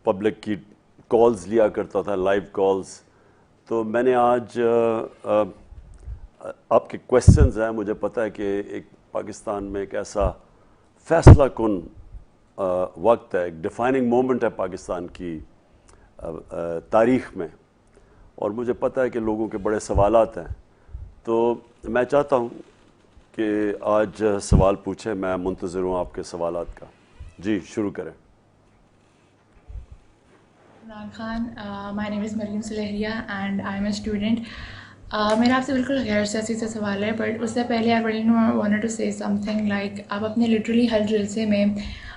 Public کی calls لیا کرتا تھا، لائیو کالز. تو میں نے آج آپ کے کویسچنز ہیں، مجھے پتہ ہے کہ ایک پاکستان میں ایک ایسا فیصلہ کن وقت ہے، ایک ڈیفائننگ مومنٹ ہے پاکستان کی تاریخ میں، اور مجھے پتہ ہے کہ لوگوں کے بڑے سوالات ہیں. تو میں چاہتا ہوں کہ آج سوال پوچھیں، میں منتظر ہوں آپ کے سوالات کا. جی شروع کریں. Imran Khan, my name is Maryam سلیحریہ and I am a student. میرا آپ سے بالکل غیر سیاسی سے سوال ہے، بٹ اس سے پہلے I really wanted to say something like آپ اپنے لٹرلی ہر جلسے میں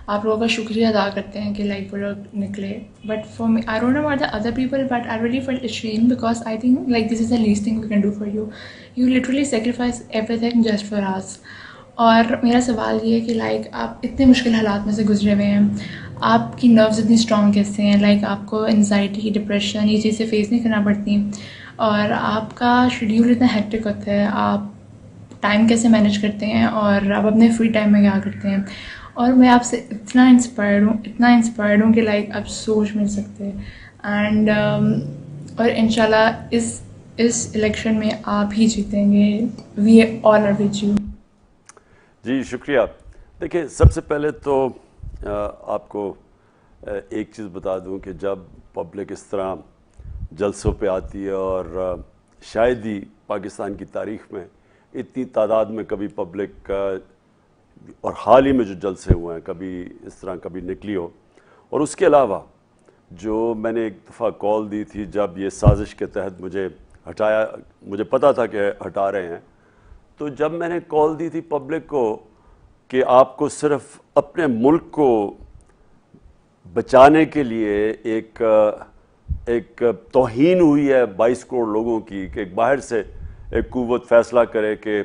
آپ لوگوں کا شکریہ ادا کرتے ہیں کہ لائک وہ لوگ نکلے. But for me I don't know about the other people, but I really felt ashamed because I think like this is the least thing we can do for you. You literally sacrifice everything just for us. اور میرا سوال یہ ہے کہ like آپ اتنے مشکل حالات میں سے گزرے ہوئے ہیں، آپ کی نروز اتنی اسٹرانگ کیسے ہیں؟ لائک آپ کو انزائٹی، ڈپریشن یہ چیزیں فیس نہیں کرنا پڑتی، اور آپ کا شیڈیول اتنا ہیکٹک ہوتا ہے، آپ ٹائم کیسے مینیج کرتے ہیں اور آپ اپنے فری ٹائم میں کیا کرتے ہیں؟ اور میں آپ سے اتنا انسپائرڈ ہوں کہ لائک آپ سوچ نہیں سکتے. اینڈ اور انشاءاللہ اس الیکشن میں آپ ہی جیتیں گے. وی آل آر ود یو. جی شکریہ. دیکھیں سب سے پہلے تو آپ کو ایک چیز بتا دوں کہ جب پبلک اس طرح جلسوں پہ آتی ہے، اور شاید ہی پاکستان کی تاریخ میں اتنی تعداد میں کبھی پبلک اور حال ہی میں جو جلسے ہوئے ہیں کبھی اس طرح کبھی نکلی ہو. اور اس کے علاوہ جو میں نے ایک دفعہ کال دی تھی جب یہ سازش کے تحت مجھے پتا تھا کہ ہٹا رہے ہیں، تو جب میں نے کال دی تھی پبلک کو کہ آپ کو صرف اپنے ملک کو بچانے کے لیے ایک توہین ہوئی ہے 22 کروڑ لوگوں کی، کہ ایک باہر سے ایک قوت فیصلہ کرے کہ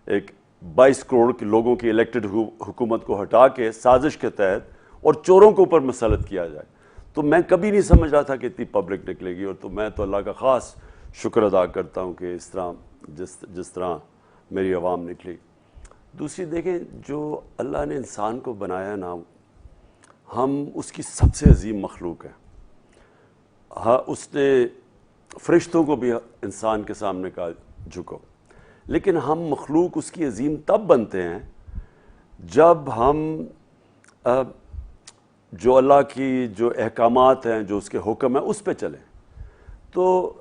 ایک 22 کروڑ کے لوگوں کی الیکٹڈ حکومت کو ہٹا کے سازش کے تحت اور چوروں کے اوپر مسلط کیا جائے. تو میں کبھی نہیں سمجھ رہا تھا کہ اتنی پبلک نکلے گی، اور تو میں تو اللہ کا خاص شکر ادا کرتا ہوں کہ اس طرح جس طرح میری عوام نکلی. دوسری دیکھیں، جو اللہ نے انسان کو بنایا نا، ہم اس کی سب سے عظیم مخلوق ہیں. ہاں اس نے فرشتوں کو بھی انسان کے سامنے کہا جھکو، لیکن ہم مخلوق اس کی عظیم تب بنتے ہیں جب ہم جو اللہ کی جو احکامات ہیں، جو اس کے حکم ہیں، اس پہ چلیں. تو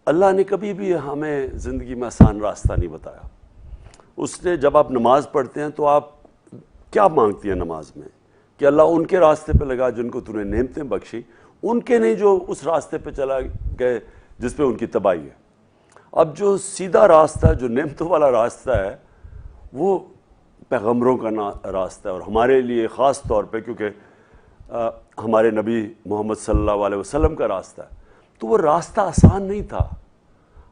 اللہ نے کبھی بھی ہمیں زندگی میں آسان راستہ نہیں بتایا. اس نے جب آپ نماز پڑھتے ہیں تو آپ کیا مانگتی ہیں نماز میں؟ کہ اللہ ان کے راستے پہ لگا جن کو تو نے نعمتیں بخشی، ان کے نہیں جو اس راستے پہ چلا گئے جس پہ ان کی تباہی ہے. اب جو سیدھا راستہ، جو نعمتوں والا راستہ ہے، وہ پیغمبروں کا راستہ ہے، اور ہمارے لیے خاص طور پہ کیونکہ ہمارے نبی محمد صلی اللہ علیہ وسلم کا راستہ ہے. تو وہ راستہ آسان نہیں تھا.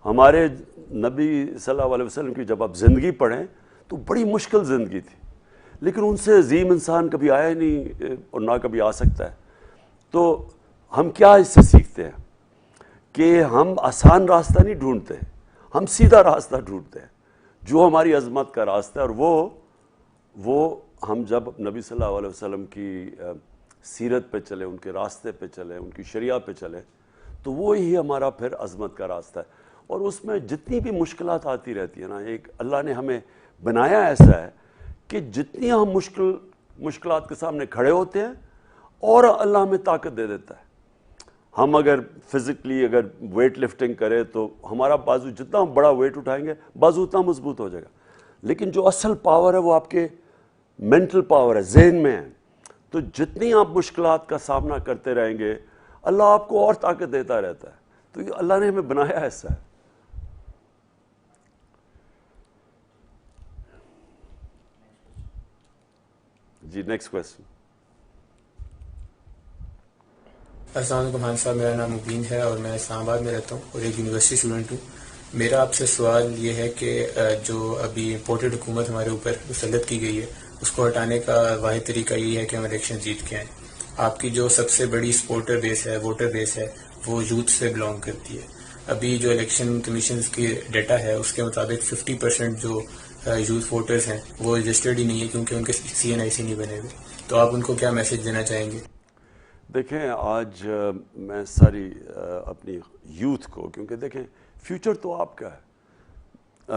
ہمارے نبی صلی اللہ علیہ وسلم کی جب آپ زندگی پڑھیں تو بڑی مشکل زندگی تھی، لیکن ان سے عظیم انسان کبھی آیا نہیں اور نہ کبھی آ سکتا ہے. تو ہم کیا اس سے سیکھتے ہیں کہ ہم آسان راستہ نہیں ڈھونڈتے، ہم سیدھا راستہ ڈھونڈتے ہیں جو ہماری عظمت کا راستہ ہے. اور وہ ہم جب نبی صلی اللہ علیہ وسلم کی سیرت پہ چلے، ان کے راستے پہ چلے، ان کی شریعہ پہ چلے، تو وہی ہمارا پھر عظمت کا راستہ ہے. اور اس میں جتنی بھی مشکلات آتی رہتی ہیں نا، ایک اللہ نے ہمیں بنایا ایسا ہے کہ جتنی ہم مشکلات کے سامنے کھڑے ہوتے ہیں اور اللہ ہمیں طاقت دے دیتا ہے. ہم اگر فزیکلی اگر ویٹ لفٹنگ کریں تو ہمارا بازو، جتنا ہم بڑا ویٹ اٹھائیں گے بازو اتنا مضبوط ہو جائے گا. لیکن جو اصل پاور ہے وہ آپ کے مینٹل پاور ہے، ذہن میں ہے. تو جتنی آپ مشکلات کا سامنا کرتے رہیں گے اللہ آپ کو اور طاقت دیتا رہتا ہے. تو یہ اللہ نے ہمیں بنایا ایسا ہے. جی نیکسٹ کویسچن. السلام علیکم خان صاحب، میرا نام مبین ہے اور میں اسلام آباد میں رہتا ہوں اور ایک یونیورسٹی اسٹوڈنٹ ہوں. میرا آپ سے سوال یہ ہے کہ جو ابھی امپورٹڈ حکومت ہمارے اوپر مسلط کی گئی ہے، اس کو ہٹانے کا واحد طریقہ یہی ہے کہ ہم الیکشن جیت کے آئیں. آپ کی جو سب سے بڑی سپورٹر بیس ہے، ووٹر بیس ہے، وہ یوتھ سے بلانگ کرتی ہے. ابھی جو الیکشن کمیشن کی ڈیٹا ہے اس کے مطابق 50% جو یوتھ ووٹرز ہیں وہ رجسٹرڈ ہی نہیں ہے، کیونکہ ان کے CNIC نہیں بنے ہوئے. تو آپ ان کو کیا میسج دینا چاہیں گے؟ دیکھیں آج میں ساری اپنی یوتھ کو، کیونکہ دیکھیں فیوچر تو آپ کا ہے،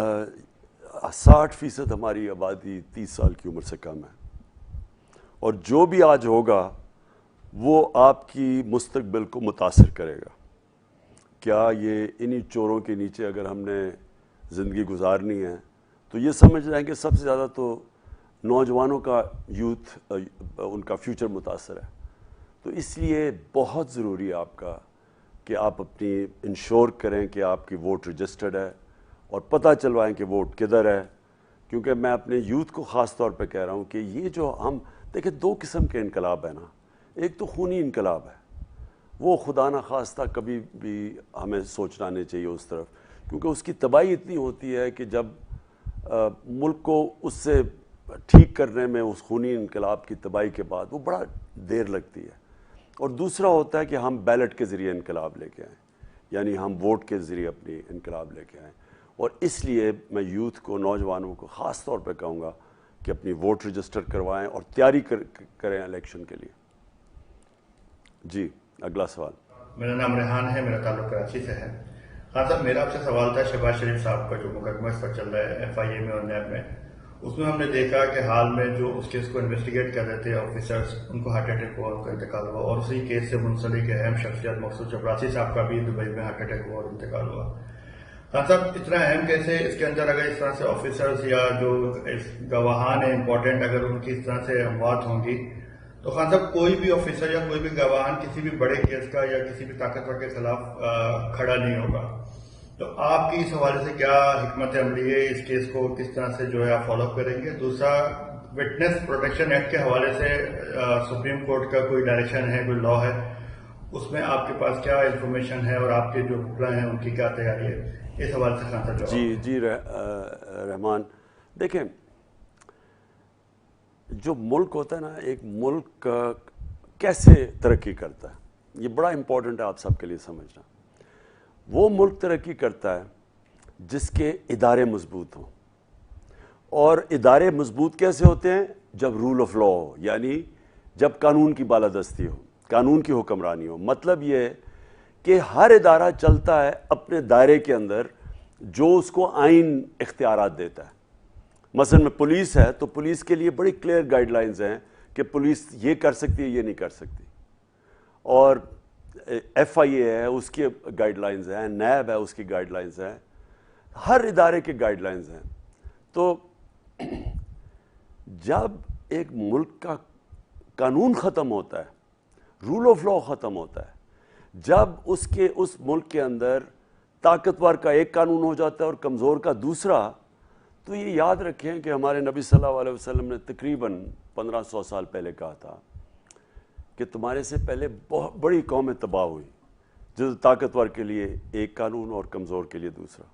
60% ہماری آبادی 30 سال کی عمر سے کم ہے، اور جو بھی آج ہوگا وہ آپ کی مستقبل کو متاثر کرے گا. کیا یہ انہی چوروں کے نیچے اگر ہم نے زندگی گزارنی ہے تو یہ سمجھ رہے ہیں کہ سب سے زیادہ تو نوجوانوں کا یوتھ ان کا فیوچر متاثر ہے. تو اس لیے بہت ضروری ہے آپ کا کہ آپ اپنی انشور کریں کہ آپ کی ووٹ رجسٹرڈ ہے اور پتہ چلوائیں کہ ووٹ کدھر ہے. کیونکہ میں اپنے یوتھ کو خاص طور پہ کہہ رہا ہوں کہ یہ جو ہم دیکھیں 2 قسم کے انقلاب ہیں نا. ایک تو خونی انقلاب ہے، وہ خدا نہ خواستہ کبھی بھی ہمیں سوچنا نہیں چاہیے اس طرف، کیونکہ اس کی تباہی اتنی ہوتی ہے کہ جب ملک کو اس سے ٹھیک کرنے میں اس خونی انقلاب کی تباہی کے بعد وہ بڑا دیر لگتی ہے. اور دوسرا ہوتا ہے کہ ہم بیلٹ کے ذریعے انقلاب لے کے آئیں، یعنی ہم ووٹ کے ذریعے اپنی انقلاب لے کے آئیں. اور اس لیے میں یوتھ کو، نوجوانوں کو خاص طور پہ کہوں گا کہ اپنی ووٹ رجسٹر کروائیں اور تیاری کریں الیکشن کے لیے. جی اگلا سوال. میرا نام ریحان ہے، میرا تعلق کراچی سے ہے. خان صاحب میرا آپ سے سوال تھا شہباز شریف صاحب کا جو مقدمہ اس پر چل رہا ہے FIA میں اور نیب میں. اس میں ہم نے دیکھا کہ حال میں جو اس کیس کو انویسٹیگیٹ کر رہے تھے آفیسرز، ان کو ہارٹ اٹیک ہوا، ان کا انتقال ہوا، اور اسی کیس سے منسلک اہم شخصیت مقصود چپراسی صاحب کا بھی دبئی میں ہارٹ اٹیک ہوا اور انتقال ہوا. خان صاحب اتنا اہم کیس ہے، اس کے اندر اگر اس طرح سے آفیسرز یا جو گواہان ہیں امپورٹنٹ اگر ان کی اس طرح سے اموات ہوں گی تو خان صاحب کوئی بھی آفیسر یا کوئی بھی گواہان کسی بھی بڑے کیس کا یا کسی بھی طاقتور کے خلاف کھڑا نہیں ہوگا. تو آپ کی اس حوالے سے کیا حکمت عملی ہے، اس کیس کو کس طرح سے جو ہے آپ فالو اپ کریں گے؟ دوسرا، وٹنس پروٹیکشن ایکٹ کے حوالے سے سپریم کورٹ کا کوئی ڈائریکشن ہے، کوئی لا ہے، اس میں آپ کے پاس کیا انفارمیشن ہے اور آپ کے جو حکمراں ہیں ان کی کیا تیاری ہے؟ اس حوالے سے خان صاحب جی رحمان، دیکھیں جو ملک ہوتا ہے نا، ایک ملک کیسے ترقی کرتا ہے یہ بڑا امپورٹنٹ ہے آپ سب کے لیے سمجھنا. وہ ملک ترقی کرتا ہے جس کے ادارے مضبوط ہوں. اور ادارے مضبوط کیسے ہوتے ہیں؟ جب رول آف لا ہو، یعنی جب قانون کی بالادستی ہو، قانون کی حکمرانی ہو. مطلب یہ کہ ہر ادارہ چلتا ہے اپنے دائرے کے اندر جو اس کو آئین اختیارات دیتا ہے. مثلا میں پولیس ہے تو پولیس کے لیے بڑی کلیئر گائیڈ لائنز ہیں کہ پولیس یہ کر سکتی ہے، یہ نہیں کر سکتی. اور FIA ہے، اس کی گائیڈ لائنز ہیں، نیب ہے، اس کی گائیڈ لائنز ہیں، ہر ادارے کے گائیڈ لائنز ہیں. تو جب ایک ملک کا قانون ختم ہوتا ہے، رول آف لا ختم ہوتا ہے، جب اس ملک کے اندر طاقتور کا ایک قانون ہو جاتا ہے اور کمزور کا دوسرا، تو یہ یاد رکھیں کہ ہمارے نبی صلی اللہ علیہ وسلم نے تقریباً 1500 سال پہلے کہا تھا کہ تمہارے سے پہلے بہت بڑی قومیں تباہ ہوئی جدھر طاقتور کے لیے ایک قانون اور کمزور کے لیے دوسرا.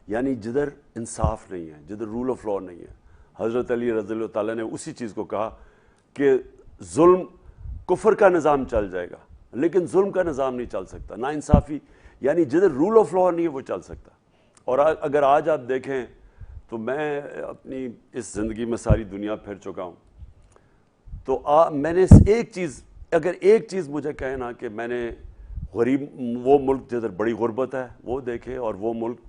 یعنی جدھر انصاف نہیں ہے، جدھر رول آف لا نہیں ہے. حضرت علی رضی اللہ تعالیٰ نے اسی چیز کو کہا کہ ظلم، کفر کا نظام چل جائے گا لیکن ظلم کا نظام نہیں چل سکتا. نا انصافی، یعنی جدھر رول آف لا نہیں ہے وہ چل سکتا. اور اگر آج آپ دیکھیں تو میں اپنی اس زندگی میں ساری دنیا پھر چکا ہوں، تو میں نے اگر ایک چیز مجھے کہے نا کہ میں نے غریب وہ ملک جدھر بڑی غربت ہے وہ دیکھے اور وہ ملک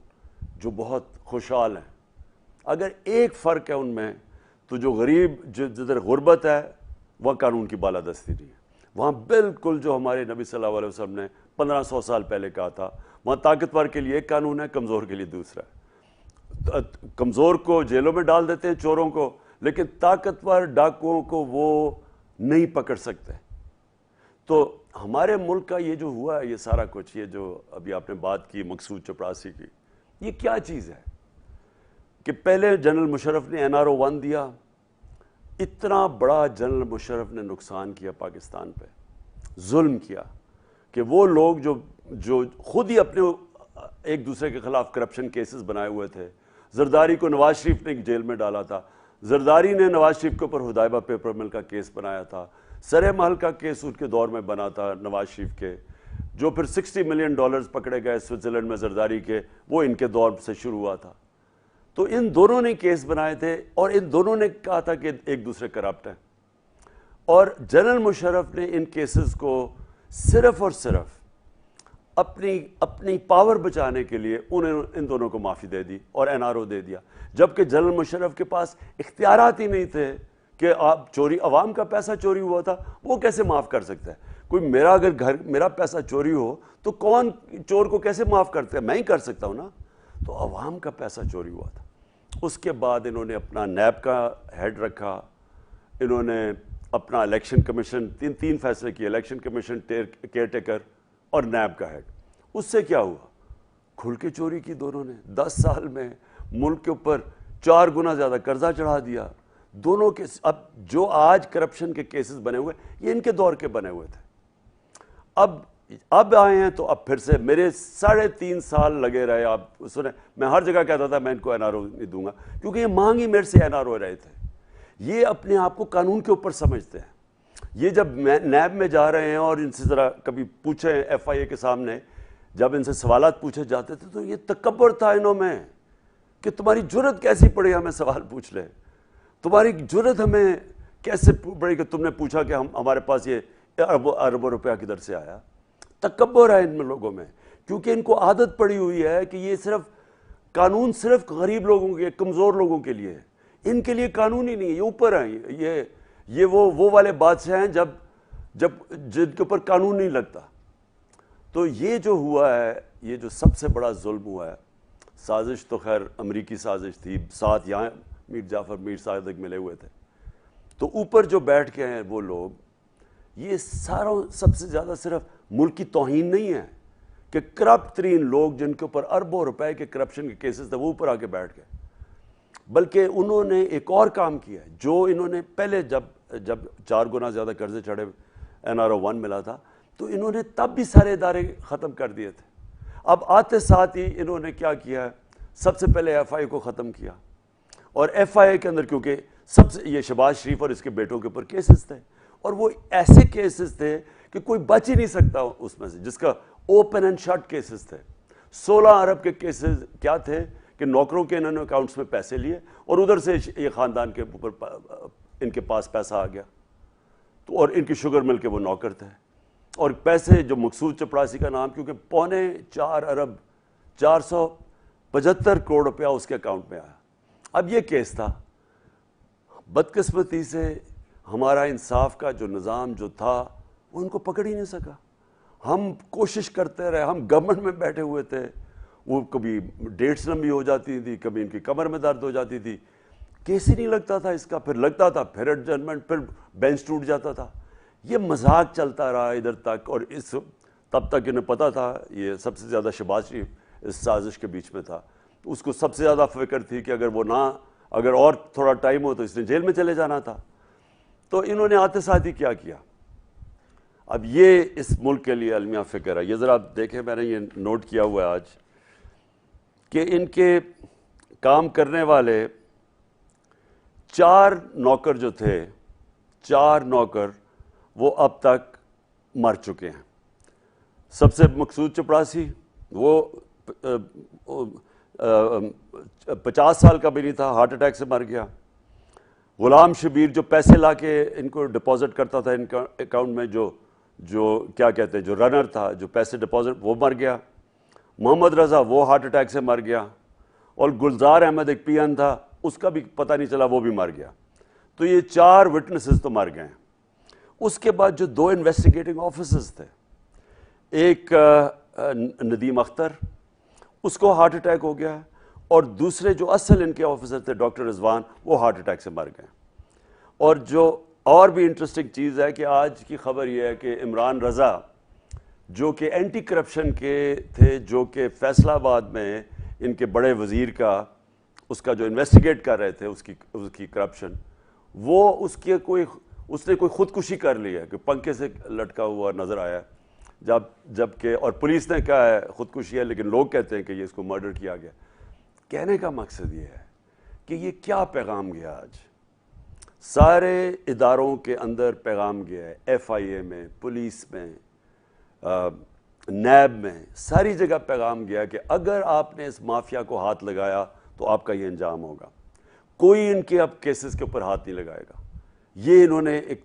جو بہت خوشحال ہیں، اگر ایک فرق ہے ان میں تو جو غریب جدھر غربت ہے وہ قانون کی بالادستی نہیں ہے. وہاں بالکل جو ہمارے نبی صلی اللہ علیہ وسلم نے 1500 سال پہلے کہا تھا، وہاں طاقتور کے لیے ایک قانون ہے، کمزور کے لیے دوسرا ہے. کمزور کو جیلوں میں ڈال دیتے ہیں، چوروں کو، لیکن طاقتور ڈاکوؤں کو وہ نہیں پکڑ سکتے. تو ہمارے ملک کا یہ جو ہوا ہے، یہ سارا کچھ، یہ جو ابھی آپ نے بات کی مقصود چپراسی کی، یہ کیا چیز ہے کہ پہلے جنرل مشرف نے NRO 1 دیا. اتنا بڑا جنرل مشرف نے نقصان کیا پاکستان پہ، ظلم کیا کہ وہ لوگ جو خود ہی اپنے ایک دوسرے کے خلاف کرپشن کیسز بنائے ہوئے تھے. زرداری کو نواز شریف نے جیل میں ڈالا تھا، زرداری نے نواز شریف کے اوپر حدائبہ پیپر مل کا کیس بنایا تھا، سرے محل کا کیس ان کے دور میں بنا تھا نواز شریف کے، جو پھر $60 ملین پکڑے گئے سوئٹزرلینڈ میں زرداری کے، وہ ان کے دور سے شروع ہوا تھا. تو ان دونوں نے کیس بنائے تھے اور ان دونوں نے کہا تھا کہ ایک دوسرے کرپٹ ہیں. اور جنرل مشرف نے ان کیسز کو صرف اور صرف اپنی پاور بچانے کے لیے ان دونوں کو معافی دے دی اور این آر او دے دیا، جبکہ جنرل مشرف کے پاس اختیارات ہی نہیں تھے کہ آپ چوری، عوام کا پیسہ چوری ہوا تھا، وہ کیسے معاف کر سکتا ہے؟ کوئی میرا اگر میرا پیسہ چوری ہو تو کون چور کو کیسے معاف کرتا ہے؟ میں ہی کر سکتا ہوں نا۔ تو عوام کا پیسہ چوری ہوا تھا۔ اس کے بعد انہوں نے اپنا نیب کا ہیڈ رکھا، انہوں نے اپنا الیکشن کمیشن، تین فیصلے کیے، الیکشن کمیشن، کیئر ٹیکر اور نیب کا ہیڈ۔ اس سے کیا ہوا؟ کھل کے چوری کی دونوں نے۔ 10 سال میں ملک کے اوپر 4 گنا زیادہ قرضہ چڑھا دیا دونوں کے۔ اب جو آج کرپشن کے کیسز بنے ہوئے یہ ان کے دور کے بنے ہوئے تھے۔ اب آئے ہیں تو اب پھر سے میرے 3.5 سال لگے رہے۔ آپ سنیں، میں ہر جگہ کہتا تھا میں ان کو این آر او نہیں دوں گا، کیونکہ یہ مانگ ہی میرے سے این آر او رہے تھے۔ یہ اپنے آپ کو قانون کے اوپر سمجھتے ہیں۔ یہ جب نیب میں جا رہے ہیں اور ان سے ذرا کبھی پوچھیں ایف آئی اے کے سامنے، جب ان سے سوالات پوچھے جاتے تھے تو یہ تکبر تھا انہوں میں کہ تمہاری جرت کیسی پڑی ہمیں سوال پوچھ لے، تمہاری جرت ہمیں کیسے پڑی کہ تم نے پوچھا کہ ہمارے پاس یہ اربوں روپیہ کدھر سے آیا۔ تکبر ہے ان لوگوں میں، کیونکہ ان کو عادت پڑی ہوئی ہے کہ یہ صرف قانون صرف غریب لوگوں کے، کمزور لوگوں کے لیے ہے، ان کے لیے قانون ہی نہیں ہے۔ یہ اوپر ہیں، یہ وہ والے بادشاہ ہیں جب جن کے اوپر قانون نہیں لگتا۔ تو یہ جو ہوا ہے، یہ جو سب سے بڑا ظلم ہوا ہے، سازش تو خیر امریکی سازش تھی، ساتھ یہاں میر جعفر میر صادق ملے ہوئے تھے، تو اوپر جو بیٹھ کے ہیں وہ لوگ، یہ سب سے زیادہ صرف ملک کی توہین نہیں ہے کہ کرپٹ ترین لوگ جن کے اوپر اربوں روپے کے کرپشن کے کیسز تھے وہ اوپر آ کے بیٹھ گئے، بلکہ انہوں نے ایک اور کام کیا ہے جو انہوں نے پہلے جب 4 گنا زیادہ قرضے چڑھے، این آر او 1 ملا تھا، تو انہوں نے تب بھی سارے ادارے ختم کر دیے تھے۔ اب آتے ساتھ ہی انہوں نے کیا کیا ہے، سب سے پہلے ایف آئی اے کو ختم کیا، اور ایف آئی اے کے اندر کیونکہ یہ شہباز شریف اور اس کے بیٹوں کے اوپر کیسز تھے، اور وہ ایسے کیسز تھے کہ کوئی بچ ہی نہیں سکتا اس میں سے، جس کا اوپن اینڈ شٹ کیسز تھے۔ 16 ارب کے کیسز کیا تھے کہ نوکروں کے انہوں نے اکاؤنٹس میں پیسے لیے اور ادھر سے یہ خاندان کے اوپر ان کے پاس پیسہ آ گیا، تو اور ان کی شوگر مل کے وہ نوکر تھے، اور پیسے جو مقصود چپڑاسی کا نام، کیونکہ 4.25 ارب 475 کروڑ روپیہ اس کے اکاؤنٹ میں آیا۔ اب یہ کیس تھا، بدقسمتی سے ہمارا انصاف کا جو نظام جو تھا وہ ان کو پکڑ ہی نہیں سکا۔ ہم کوشش کرتے رہے، ہم گورنمنٹ میں بیٹھے ہوئے تھے، وہ کبھی ڈیٹس لمبی ہو جاتی تھی، کبھی ان کی کمر میں درد ہو جاتی تھی، کیس ہی نہیں لگتا تھا اس کا، پھر لگتا تھا پھر ایڈجسٹمنٹ، پھر بینچ ٹوٹ جاتا تھا۔ یہ مذاق چلتا رہا ادھر تک، اور تب تک انہیں پتا تھا، یہ سب سے زیادہ شہباز شریف اس سازش کے بیچ میں تھا، اس کو سب سے زیادہ فکر تھی کہ اگر اور تھوڑا ٹائم ہو تو اس نے جیل میں چلے جانا تھا۔ تو انہوں نے آتے ساتھ ہی کیا کیا، اب یہ اس ملک کے لیے المیہ فکر ہے۔ یہ ذرا آپ دیکھیں، میں نے یہ نوٹ کیا ہوا ہے آج کہ ان کے کام کرنے والے 4 نوکر جو تھے، 4 نوکر وہ اب تک مر چکے ہیں۔ سب سے مقصود چپڑاسی، وہ 50 سال کا بھی نہیں تھا، ہارٹ اٹیک سے مر گیا۔ غلام شبیر جو پیسے لا کے ان کو ڈپازٹ کرتا تھا ان کا اکاؤنٹ میں، جو کیا کہتے ہیں، جو رنر تھا، جو پیسے ڈپازٹ، وہ مر گیا۔ محمد رضا وہ ہارٹ اٹیک سے مر گیا، اور گلزار احمد ایک پی این تھا، اس کا بھی پتہ نہیں چلا، وہ بھی مر گیا۔ تو یہ 4 وٹنسز تو مر گئے ہیں۔ اس کے بعد جو 2 انویسٹیگیٹنگ آفیسرز تھے، ایک ندیم اختر، اس کو ہارٹ اٹیک ہو گیا، اور دوسرے جو اصل ان کے آفیسر تھے ڈاکٹر رضوان، وہ ہارٹ اٹیک سے مر گئے۔ اور جو اور بھی انٹرسٹنگ چیز ہے کہ آج کی خبر یہ ہے کہ عمران رضا جو کہ اینٹی کرپشن کے تھے، جو کہ فیصل آباد میں ان کے بڑے وزیر کا اس کا جو انویسٹیگیٹ کر رہے تھے اس کی کرپشن، وہ اس نے کوئی خودکشی کر لی ہے کہ پنکھے سے لٹکا ہوا نظر آیا، جبکہ اور پولیس نے کہا ہے خودکشی ہے، لیکن لوگ کہتے ہیں کہ یہ اس کو مرڈر کیا گیا۔ کہنے کا مقصد یہ ہے کہ یہ کیا پیغام گیا آج سارے اداروں کے اندر، پیغام گیا ہے ایف آئی اے میں، پولیس میں، نیب میں، ساری جگہ پیغام گیا کہ اگر آپ نے اس مافیا کو ہاتھ لگایا تو آپ کا یہ انجام ہوگا۔ کوئی ان کے اب کیسز کے اوپر ہاتھ نہیں لگائے گا۔ یہ انہوں نے ایک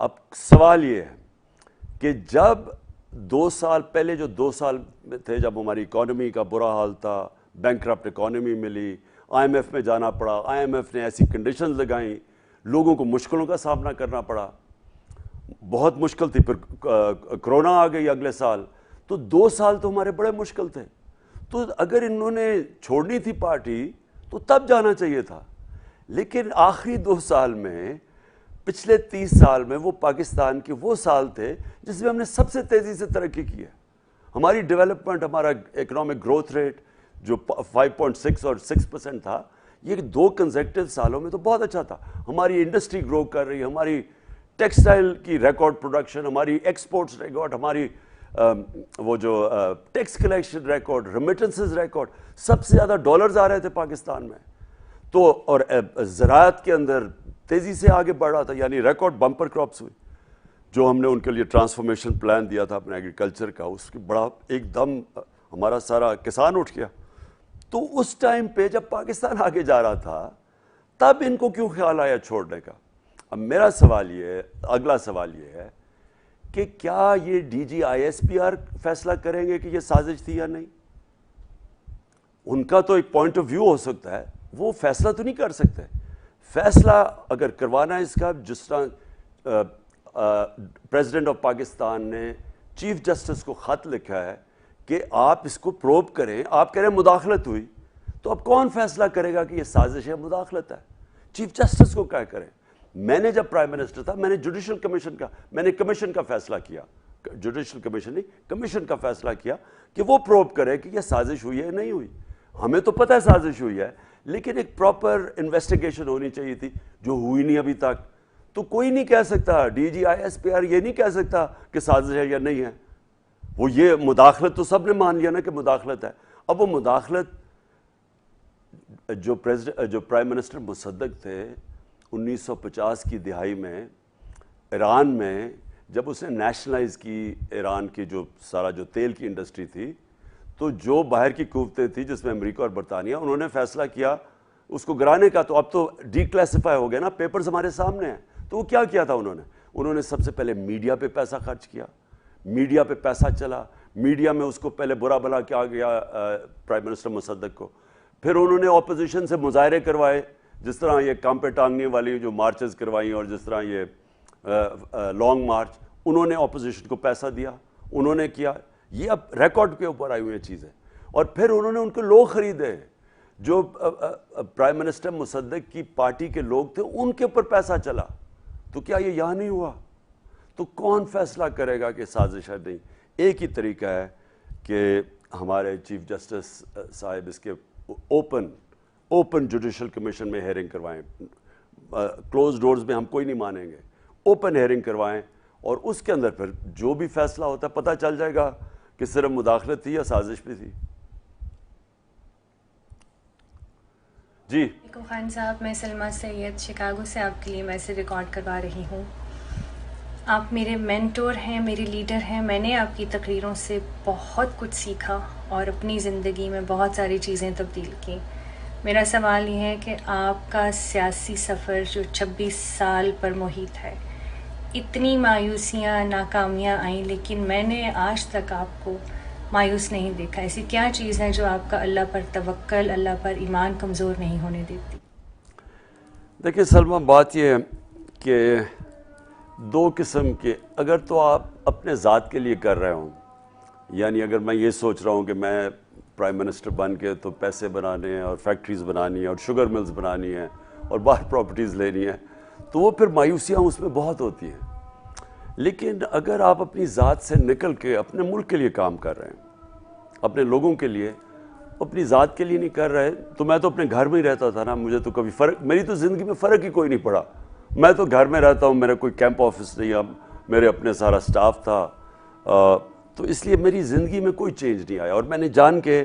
اب سوال یہ ہے کہ جب 2 سال پہلے جو 2 سال تھے جب ہماری اکانومی کا برا حال تھا, بینکرپٹ اکانومی ملی, IMF میں جانا پڑا, IMF نے ایسی کنڈیشنز لگائیں, لوگوں کو مشکلوں کا سامنا کرنا پڑا, بہت مشکل تھی. پھر کرونا آ گئی اگلے سال, تو 2 سال تو ہمارے بڑے مشکل تھے. تو اگر انہوں نے چھوڑنی تھی پارٹی تو تب جانا چاہیے تھا. لیکن آخری 2 سال میں, پچھلے 30 سال میں وہ پاکستان کے وہ سال تھے جس میں ہم نے سب سے تیزی سے ترقی کی ہے. ہماری ڈیولپمنٹ, ہمارا اکنامک گروتھ ریٹ جو 5.6 اور 6% تھا, یہ 2 کنزیکٹیو سالوں میں تو بہت اچھا تھا. ہماری انڈسٹری گرو کر رہی ہے, ہماری ٹیکسٹائل کی ریکارڈ پروڈکشن, ہماری ایکسپورٹس ریکارڈ, ہماری وہ جو tax collection record, remittances record, سب سے زیادہ ڈالرز آ رہے تھے پاکستان میں. تو اور زراعت کے اندر تیزی سے آگے بڑھ رہا تھا, یعنی ریکارڈ بمپر کراپس ہوئی جو ہم نے ان کے لیے ٹرانسفارمیشن پلان دیا تھا اپنے ایگریکلچر کا, اس کی بڑا ایک دم ہمارا سارا کسان اٹھ گیا. تو اس ٹائم پہ جب پاکستان آگے جا رہا تھا تب ان کو کیوں خیال آیا چھوڑنے کا؟ اب میرا سوال یہ ہے, اگلا سوال یہ ہے کہ کیا یہ DGISPR فیصلہ کریں گے کہ یہ سازش تھی یا نہیں؟ ان کا تو ایک پوائنٹ آف ویو ہو سکتا ہے, وہ فیصلہ تو نہیں کر سکتے. فیصلہ اگر کروانا ہے اس کا, جس طرح پریزیڈنٹ آف پاکستان نے چیف جسٹس کو خط لکھا ہے کہ آپ اس کو پروب کریں, آپ کہہ رہے ہیں مداخلت ہوئی, تو اب کون فیصلہ کرے گا کہ یہ سازش ہے مداخلت ہے؟ چیف جسٹس کو کیا کریں. میں نے جب پرائم منسٹر تھا, میں نے جوڈیشل کمیشن کا فیصلہ کیا, جوڈیشل کمیشن نہیں, کمیشن کا فیصلہ کیا کہ وہ پروب کرے کہ یہ سازش ہوئی ہے نہیں ہوئی. ہمیں تو پتہ ہے سازش ہوئی ہے, لیکن ایک پراپر انویسٹیگیشن ہونی چاہیے تھی جو ہوئی نہیں ابھی تک. تو کوئی نہیں کہہ سکتا, DGISPR یہ نہیں کہہ سکتا کہ سازش ہے یا نہیں ہے. وہ یہ مداخلت تو سب نے مان لیا نا کہ مداخلت ہے. اب وہ مداخلت جو پرائم منسٹر مصدق تھے 1950 کی دہائی میں ایران میں, جب اس نے نیشنلائز کی ایران کی جو سارا جو تیل کی انڈسٹری تھی, تو جو باہر کی قوتیں تھی جس میں امریکہ اور برطانیہ, انہوں نے فیصلہ کیا اس کو گرانے کا. تو اب تو ڈی کلاسیفائی ہو گیا نا, پیپرز ہمارے سامنے ہیں. تو وہ کیا کیا تھا انہوں نے سب سے پہلے میڈیا پہ پیسہ خرچ کیا, میڈیا پہ پیسہ چلا, میڈیا میں اس کو پہلے برا بھلا کیا گیا پرائم منسٹر مصدق کو. پھر انہوں نے اپوزیشن سے مظاہرے کروائے, جس طرح یہ کام پہ ٹانگنے والی جو مارچز کروائیں, اور جس طرح یہ لانگ مارچ, انہوں نے اپوزیشن کو پیسہ دیا, انہوں نے کیا. یہ اب ریکارڈ کے اوپر آئی ہوئی ہیں چیزیں. اور پھر انہوں نے ان کے لوگ خریدے جو پرائم منسٹر مصدق کی پارٹی کے لوگ تھے, ان کے اوپر پیسہ چلا. تو کیا یہ یہاں نہیں ہوا؟ تو کون فیصلہ کرے گا کہ سازش ہے نہیں؟ ایک ہی طریقہ ہے کہ ہمارے چیف جسٹس صاحب اس کے اوپن جوڈیشل کمیشن میں ہیئرنگ کروائیں. کلوز ڈورز میں ہم کوئی نہیں مانیں گے, اوپن ہیئرنگ کروائیں, اور اس کے اندر پھر جو بھی فیصلہ ہوتا ہے پتہ چل جائے گا کہ صرف مداخلت تھی یا سازش بھی تھی. جی خان صاحب, میں سلمہ سید شکاگو سے آپ کے لیے میسج ریکارڈ کروا رہی ہوں. آپ میرے مینٹور ہیں, میرے لیڈر ہیں. میں نے آپ کی تقریروں سے بہت کچھ سیکھا اور اپنی زندگی میں بہت ساری چیزیں تبدیل کی. میرا سوال یہ ہے کہ آپ کا سیاسی سفر جو 26 سال پر محیط ہے, اتنی مایوسیاں ناکامیاں آئیں, لیکن میں نے آج تک آپ کو مایوس نہیں دیکھا. ایسی کیا چیز ہے جو آپ کا اللہ پر توکل, اللہ پر ایمان کمزور نہیں ہونے دیتی؟ دیکھیں سلمہ, بات یہ ہے کہ 2 قسم کے, اگر تو آپ اپنے ذات کے لیے کر رہے ہوں, یعنی اگر میں یہ سوچ رہا ہوں کہ میں پرائم منسٹر بن کے تو پیسے بنانے ہیں اور فیکٹریز بنانی ہیں اور شوگر ملز بنانی ہیں اور باہر پراپرٹیز لینی ہیں, تو وہ پھر مایوسیاں اس میں بہت ہوتی ہیں. لیکن اگر آپ اپنی ذات سے نکل کے اپنے ملک کے لیے کام کر رہے ہیں, اپنے لوگوں کے لیے, اپنی ذات کے لیے نہیں کر رہے, تو میں تو اپنے گھر میں ہی رہتا تھا نا, مجھے تو کبھی فرق, میری تو زندگی میں فرق ہی کوئی نہیں پڑا. میں تو گھر میں رہتا ہوں, میرا کوئی کیمپ آفس نہیں, اب میرے اپنے سارا سٹاف تھا, تو اس لیے میری زندگی میں کوئی چینج نہیں آیا. اور میں نے جان کے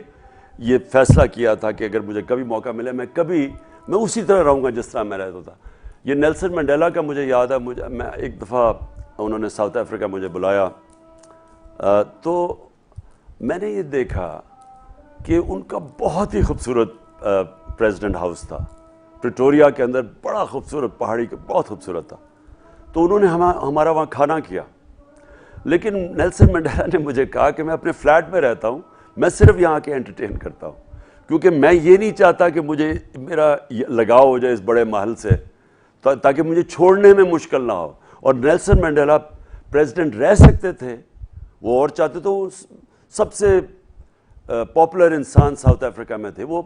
یہ فیصلہ کیا تھا کہ اگر مجھے کبھی موقع ملے میں اسی طرح رہوں گا جس طرح میں رہتا تھا. یہ نیلسن منڈیلا کا مجھے یاد ہے, میں ایک دفعہ انہوں نے ساؤتھ افریقہ مجھے بلایا, تو میں نے یہ دیکھا کہ ان کا بہت ہی خوبصورت پریزیڈنٹ ہاؤس تھا پریٹوریا کے اندر, بڑا خوبصورت, پہاڑی کے, بہت خوبصورت تھا. تو انہوں نے ہمارا وہاں کھانا کیا. لیکن نیلسن منڈیلا نے مجھے کہا کہ میں اپنے فلیٹ میں رہتا ہوں, میں صرف یہاں کے انٹرٹین کرتا ہوں, کیونکہ میں یہ نہیں چاہتا کہ مجھے میرا لگاؤ ہو جائے اس بڑے محل سے, تاکہ مجھے چھوڑنے میں مشکل نہ ہو. اور نیلسن منڈیلا پریزیڈنٹ رہ سکتے تھے, وہ اور چاہتے تو وہ سب سے پاپولر انسان ساؤتھ افریقہ میں تھے, وہ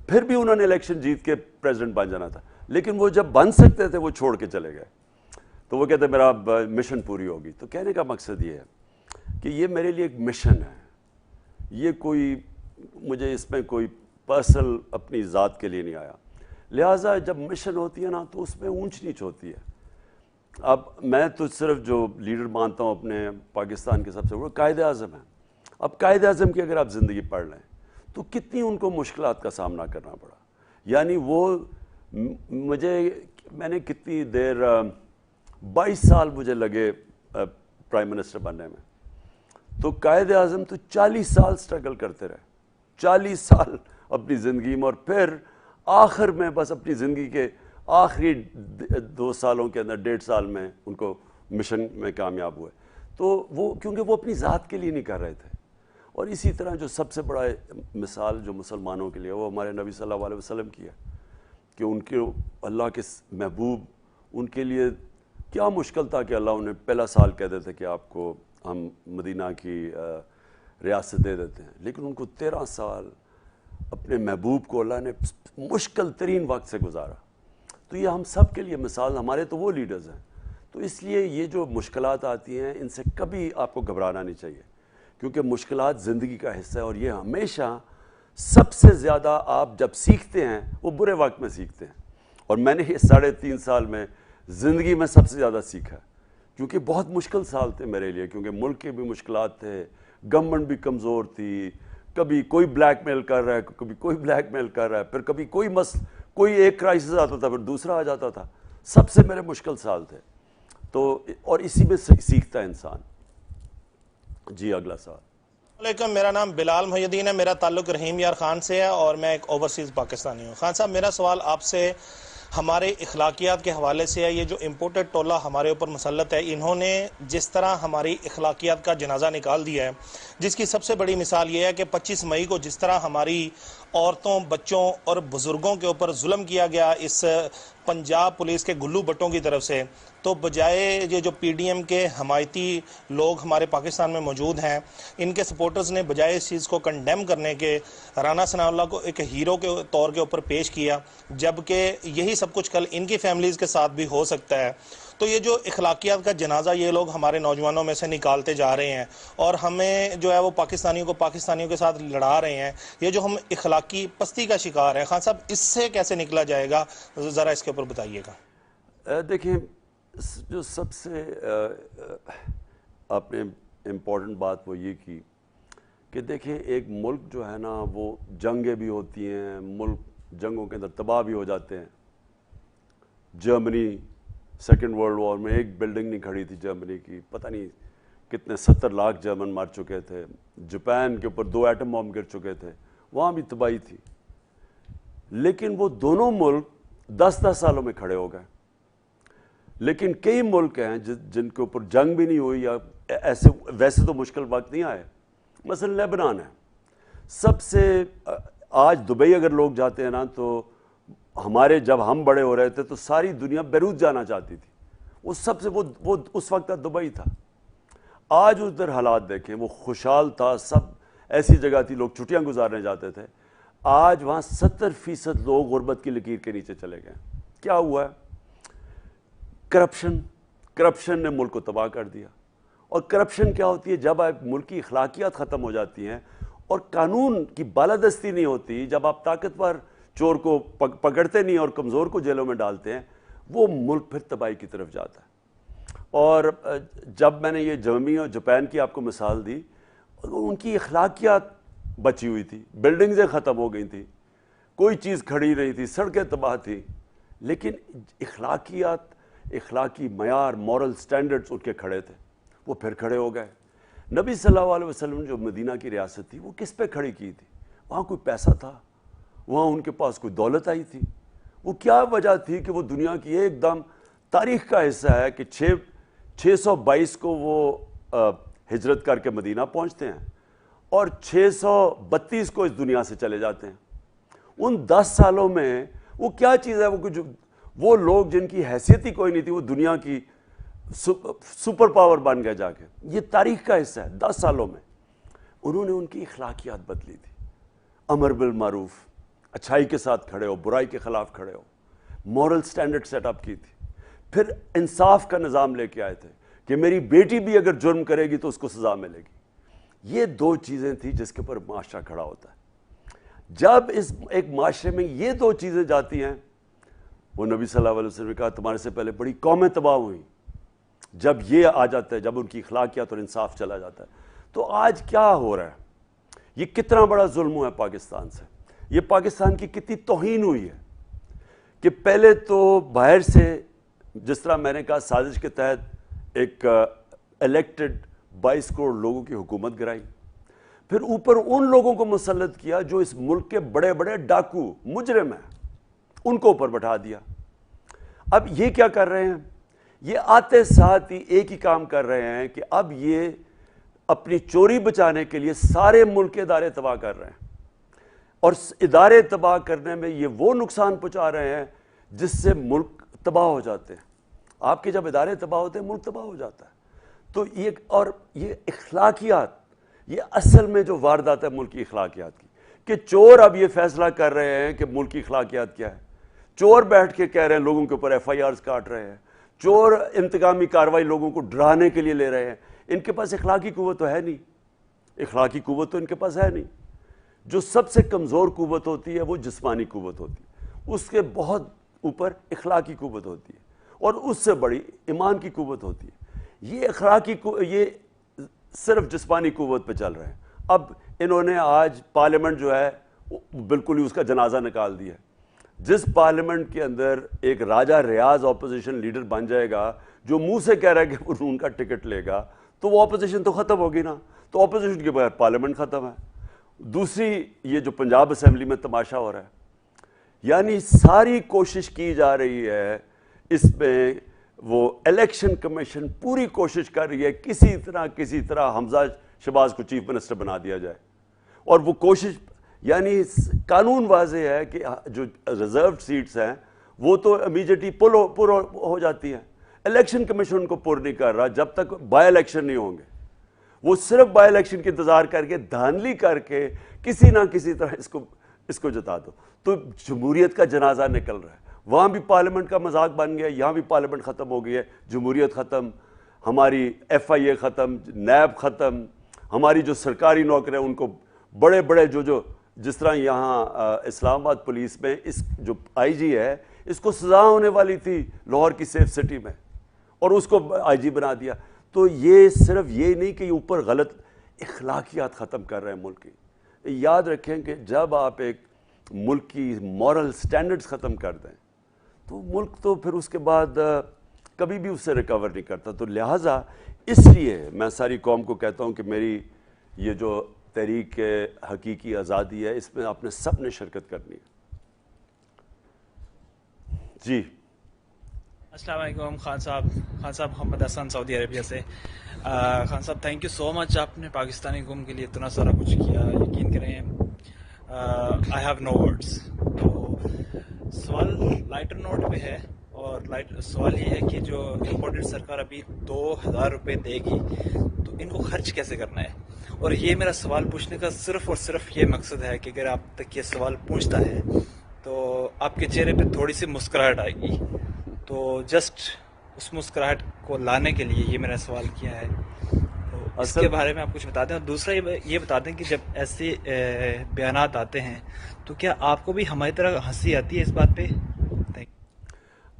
پھر بھی انہوں نے الیکشن جیت کے پریزیڈنٹ بن جانا تھا, لیکن وہ جب بن سکتے تھے وہ چھوڑ کے چلے گئے. تو وہ کہتے میرا مشن پوری ہوگی. تو کہنے کا مقصد یہ ہے کہ یہ میرے لیے ایک مشن ہے, یہ کوئی مجھے اس میں کوئی پرسنل اپنی ذات کے لیے نہیں آیا. لہٰذا جب مشن ہوتی ہے نا تو اس میں اونچ نیچ ہوتی ہے. اب میں تو صرف جو لیڈر مانتا ہوں اپنے پاکستان کے سب سے بڑے قائد اعظم ہیں. اب قائد اعظم کی اگر آپ زندگی پڑھ لیں تو کتنی ان کو مشکلات کا سامنا کرنا پڑا. یعنی وہ میں نے کتنی دیر 22 سال مجھے لگے پرائم منسٹر بننے میں, تو قائد اعظم تو 40 سال سٹرگل کرتے رہے, 40 سال اپنی زندگی میں, اور پھر آخر میں بس اپنی زندگی کے آخری 2 سالوں کے اندر 1.5 سال میں ان کو مشن میں کامیاب ہوئے. تو وہ کیونکہ وہ اپنی ذات کے لیے نہیں کر رہے تھے. اور اسی طرح جو سب سے بڑا مثال جو مسلمانوں کے لیے وہ ہمارے نبی صلی اللہ علیہ وسلم کی ہے کہ ان کے اللہ کے محبوب, ان کے لیے کیا مشکل تھا کہ اللہ انہیں پہلا سال کہہ دیتے کہ آپ کو ہم مدینہ کی ریاست دے دیتے ہیں, لیکن ان کو 13 سال اپنے محبوب کو اللہ نے مشکل ترین وقت سے گزارا. تو یہ ہم سب کے لیے مثال, ہمارے تو وہ لیڈرز ہیں. تو اس لیے یہ جو مشکلات آتی ہیں ان سے کبھی آپ کو گھبرانا نہیں چاہیے, کیونکہ مشکلات زندگی کا حصہ ہے, اور یہ ہمیشہ سب سے زیادہ آپ جب سیکھتے ہیں وہ برے وقت میں سیکھتے ہیں. اور میں نے یہ 3.5 سال میں زندگی میں سب سے زیادہ سیکھا, کیونکہ بہت مشکل سال تھے میرے لیے, کیونکہ ملک کے بھی مشکلات تھے, گورنمنٹ بھی کمزور تھی, کبھی کوئی بلیک میل کر رہا ہے, کبھی کوئی بلیک میل کر رہا ہے, پھر کبھی کوئی ایک کرائسس آتا تھا پھر دوسرا آ جاتا تھا. سب سے میرے مشکل سال تھے. تو اور اسی میں سیکھتا ہے انسان. جی اگلا سوال. السلام علیکم, میرا نام بلال محی الدین ہے, میرا تعلق رحیم یار خان سے ہے اور میں ایک اوورسیز پاکستانی ہوں. خان صاحب, میرا سوال آپ سے ہمارے اخلاقیات کے حوالے سے ہے. یہ جو امپورٹڈ ٹولہ ہمارے اوپر مسلط ہے, انہوں نے جس طرح ہماری اخلاقیات کا جنازہ نکال دیا ہے, جس کی سب سے بڑی مثال یہ ہے کہ 25 مئی کو جس طرح ہماری عورتوں, بچوں اور بزرگوں کے اوپر ظلم کیا گیا اس پنجاب پولیس کے گلو بٹوں کی طرف سے, تو بجائے یہ جو پی ڈی ایم کے حمایتی لوگ ہمارے پاکستان میں موجود ہیں, ان کے سپورٹرز نے بجائے اس چیز کو کنڈیم کرنے کے رانا ثناء اللہ کو ایک ہیرو کے طور کے اوپر پیش کیا, جبکہ یہی سب کچھ کل ان کی فیملیز کے ساتھ بھی ہو سکتا ہے. تو یہ جو اخلاقیات کا جنازہ یہ لوگ ہمارے نوجوانوں میں سے نکالتے جا رہے ہیں, اور ہمیں جو ہے وہ پاکستانیوں کے ساتھ لڑا رہے ہیں, یہ جو ہم اخلاقی پستی کا شکار ہیں, خان صاحب اس سے کیسے نکلا جائے گا, ذرا اس کے اوپر بتائیے گا. دیکھیں, جو سب سے آپ نے امپورٹنٹ بات وہ یہ کی کہ دیکھیں ایک ملک جو ہے نا وہ جنگیں بھی ہوتی ہیں, ملک جنگوں کے اندر تباہ بھی ہو جاتے ہیں. جرمنی 2nd ورلڈ وار میں ایک بلڈنگ نہیں کھڑی تھی جرمنی کی, پتہ نہیں کتنے 70 لاکھ جرمن مر چکے تھے. جاپان کے اوپر 2 ایٹم بم گر چکے تھے, وہاں بھی تباہی تھی. لیکن وہ دونوں ملک 10 سالوں میں کھڑے ہو گئے. لیکن کئی ملک ہیں جن کے اوپر جنگ بھی نہیں ہوئی یا ویسے تو مشکل وقت نہیں آئے. مثلا لیبنان ہے, سب سے آج دبئی اگر لوگ جاتے ہیں نا تو جب ہم بڑے ہو رہے تھے تو ساری دنیا بیروت جانا چاہتی تھی, وہ سب سے وہ اس وقت دبئی تھا. آج ادھر حالات دیکھیں, وہ خوشحال تھا, سب ایسی جگہ تھی لوگ چھٹیاں گزارنے جاتے تھے. آج وہاں 70% لوگ غربت کی لکیر کے نیچے چلے گئے. کیا ہوا ہے؟ کرپشن نے ملک کو تباہ کر دیا. اور کرپشن کیا ہوتی ہے؟ جب آپ ملک کی اخلاقیات ختم ہو جاتی ہیں اور قانون کی بالادستی نہیں ہوتی, جب آپ طاقتور چور کو پکڑتے نہیں اور کمزور کو جیلوں میں ڈالتے ہیں, وہ ملک پھر تباہی کی طرف جاتا ہے. اور جب میں نے یہ جرمنی اور جاپان کی آپ کو مثال دی, ان کی اخلاقیات بچی ہوئی تھی, بلڈنگزیں ختم ہو گئی تھیں, کوئی چیز کھڑی نہیں تھی, سڑکیں تباہ تھیں, لیکن اخلاقی معیار, مورل سٹینڈرڈز ان کے کھڑے تھے, وہ پھر کھڑے ہو گئے. نبی صلی اللہ علیہ وسلم جو مدینہ کی ریاست تھی وہ کس پہ کھڑی کی تھی؟ وہاں کوئی پیسہ تھا, وہاں ان کے پاس کوئی دولت آئی تھی, وہ کیا وجہ تھی کہ وہ دنیا کی ایک دم تاریخ کا حصہ ہے کہ 622 کو وہ ہجرت کر کے مدینہ پہنچتے ہیں اور 632 کو اس دنیا سے چلے جاتے ہیں. ان 10 سالوں میں وہ کیا چیز ہے, وہ لوگ جن کی حیثیت ہی کوئی نہیں تھی وہ دنیا کی سپر پاور بن گئے جا کے. یہ تاریخ کا حصہ ہے. 10 سالوں میں انہوں نے ان کی اخلاقیات بدلی تھی. امر بالمعروف, اچھائی کے ساتھ کھڑے ہو, برائی کے خلاف کھڑے ہو, مورل سٹینڈرڈ سیٹ اپ کی تھی. پھر انصاف کا نظام لے کے آئے تھے کہ میری بیٹی بھی اگر جرم کرے گی تو اس کو سزا ملے گی. یہ 2 چیزیں تھیں جس کے اوپر معاشرہ کھڑا ہوتا ہے. جب اس ایک معاشرے میں یہ 2 چیزیں جاتی ہیں, وہ نبی صلی اللہ علیہ وسلم نے کہا تمہارے سے پہلے بڑی قومیں تباہ ہوئیں. جب یہ آ جاتا ہے, جب ان کی اخلاقیات اور انصاف چلا جاتا ہے, تو آج کیا ہو رہا ہے؟ یہ کتنا بڑا ظلم ہوا ہے پاکستان سے. یہ پاکستان کی کتنی توہین ہوئی ہے کہ پہلے تو باہر سے, جس طرح میں نے کہا, سازش کے تحت ایک الیکٹڈ 22 کروڑ لوگوں کی حکومت گرائی. پھر اوپر ان لوگوں کو مسلط کیا جو اس ملک کے بڑے بڑے ڈاکو مجرم ہیں, ان کو اوپر بٹھا دیا. اب یہ کیا کر رہے ہیں؟ یہ آتے ساتھ ہی ایک ہی کام کر رہے ہیں کہ اب یہ اپنی چوری بچانے کے لیے سارے ملک کے ادارے تباہ کر رہے ہیں, اور ادارے تباہ کرنے میں یہ وہ نقصان پہنچا رہے ہیں جس سے ملک تباہ ہو جاتے ہیں. آپ کے جب ادارے تباہ ہوتے ہیں ملک تباہ ہو جاتا ہے. تو یہ اخلاقیات, یہ اصل میں جو واردات ہے ملک کی اخلاقیات کی, کہ چور اب یہ فیصلہ کر رہے ہیں کہ ملک کی اخلاقیات کیا ہے. چور بیٹھ کے کہہ رہے ہیں, لوگوں کے اوپر FIRs کاٹ رہے ہیں. چور انتقامی کارروائی لوگوں کو ڈرانے کے لیے لے رہے ہیں. ان کے پاس اخلاقی قوت تو ہے نہیں. اخلاقی قوت تو ان کے پاس ہے نہیں. جو سب سے کمزور قوت ہوتی ہے وہ جسمانی قوت ہوتی ہے, اس کے بہت اوپر اخلاقی قوت ہوتی ہے, اور اس سے بڑی ایمان کی قوت ہوتی ہے. یہ صرف جسمانی قوت پہ چل رہے ہیں. اب انہوں نے آج پارلیمنٹ جو ہے بالکل ہی اس کا جنازہ نکال دیا. جس پارلیمنٹ کے اندر ایک راجہ ریاض اپوزیشن لیڈر بن جائے گا جو منہ سے کہہ رہا ہے کہ وہ ان کا ٹکٹ لے گا, تو وہ اپوزیشن تو ختم ہوگی نا. تو اپوزیشن کے بغیر پارلیمنٹ ختم ہے. دوسری, یہ جو پنجاب اسمبلی میں تماشا ہو رہا ہے, یعنی ساری کوشش کی جا رہی ہے اس میں, وہ الیکشن کمیشن پوری کوشش کر رہی ہے کسی طرح حمزہ شہباز کو چیف منسٹر بنا دیا جائے. اور وہ کوشش, یعنی قانون واضح ہے کہ جو ریزروڈ سیٹس ہیں وہ تو امیجیٹلی پر ہو جاتی ہیں. الیکشن کمیشن ان کو پر نہیں کر رہا جب تک بائی الیکشن نہیں ہوں گے. وہ صرف بائی الیکشن کی انتظار کر کے دھاندلی کر کے کسی نہ کسی طرح اس کو جتا دو. تو جمہوریت کا جنازہ نکل رہا ہے. وہاں بھی پارلیمنٹ کا مذاق بن گیا, یہاں بھی پارلیمنٹ ختم ہو گئی ہے. جمہوریت ختم, ہماری FIA ختم, نیب ختم, ہماری جو سرکاری نوکر ہیں ان کو بڑے بڑے جو جس طرح یہاں اسلام آباد پولیس میں اس جو IG ہے اس کو سزا ہونے والی تھی لاہور کی سیف سٹی میں, اور اس کو IG بنا دیا. تو یہ صرف یہ نہیں کہ یہ اوپر غلط اخلاقیات ختم کر رہے ہیں ملک کی. یاد رکھیں کہ جب آپ ایک ملک کی مورل سٹینڈرڈز ختم کر دیں تو ملک تو پھر اس کے بعد کبھی بھی اس سے ریکور نہیں کرتا. تو لہٰذا اس لیے میں ساری قوم کو کہتا ہوں کہ میری یہ جو تحریک حقیقی آزادی ہے اس میں آپ نے سب نے شرکت کرنی ہے. جی السلام علیکم خان صاحب محمد حسن سعودی عربیہ سے. خان صاحب تھینک یو سو مچ, آپ نے پاکستانی قوم کے لیے اتنا سارا کچھ کیا, یقین کریں آئی ہیو نو ورڈس. تو سوال لائٹر نوٹ پہ ہے, اور سوال یہ ہے کہ جو امپورٹڈ سرکار ابھی 2000 روپے دے گی تو ان کو خرچ کیسے کرنا ہے. اور یہ میرا سوال پوچھنے کا صرف اور صرف یہ مقصد ہے کہ اگر آپ تک یہ سوال پہنچتا ہے تو آپ کے چہرے پہ تھوڑی سی مسکراہٹ آئے گی. تو جسٹ اس مسکراہٹ کو لانے کے لیے یہ میرا سوال کیا ہے. تو اس کے بارے میں آپ کچھ بتا دیں. اور دوسرا یہ بتا دیں کہ جب ایسے بیانات آتے ہیں تو کیا آپ کو بھی ہماری طرح ہنسی آتی ہے اس بات پہ؟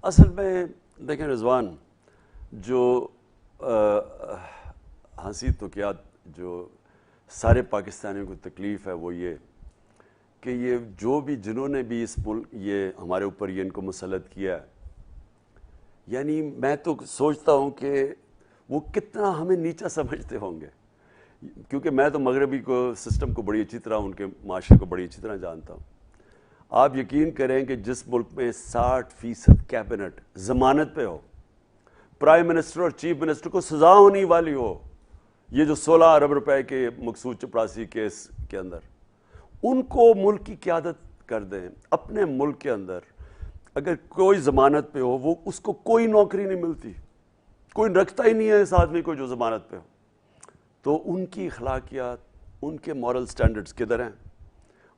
اصل میں دیکھیں رضوان, جو ہنسی تو کیا, جو سارے پاکستانیوں کو تکلیف ہے وہ یہ کہ یہ جو بھی جنہوں نے بھی اس ملک یہ ہمارے اوپر یہ ان کو مسلط کیا ہے, یعنی میں تو سوچتا ہوں کہ وہ کتنا ہمیں نیچا سمجھتے ہوں گے, کیونکہ میں تو مغربی کو سسٹم کو بڑی اچھی طرح, ان کے معاشرے کو بڑی اچھی طرح جانتا ہوں. آپ یقین کریں کہ جس ملک میں 60% کیبنٹ ضمانت پہ ہو, پرائم منسٹر اور چیف منسٹر کو سزا ہونے والی ہو یہ جو 16 ارب روپے کے مقصود چپڑاسی کیس کے اندر، ان کو ملک کی قیادت کر دیں اپنے ملک کے اندر. اگر کوئی ضمانت پہ ہو وہ اس کو کوئی نوکری نہیں ملتی، کوئی رکھتا ہی نہیں ہے اس آدمی کو جو ضمانت پہ ہو. تو ان کی اخلاقیات، ان کے مورل سٹینڈرڈز کدھر ہیں؟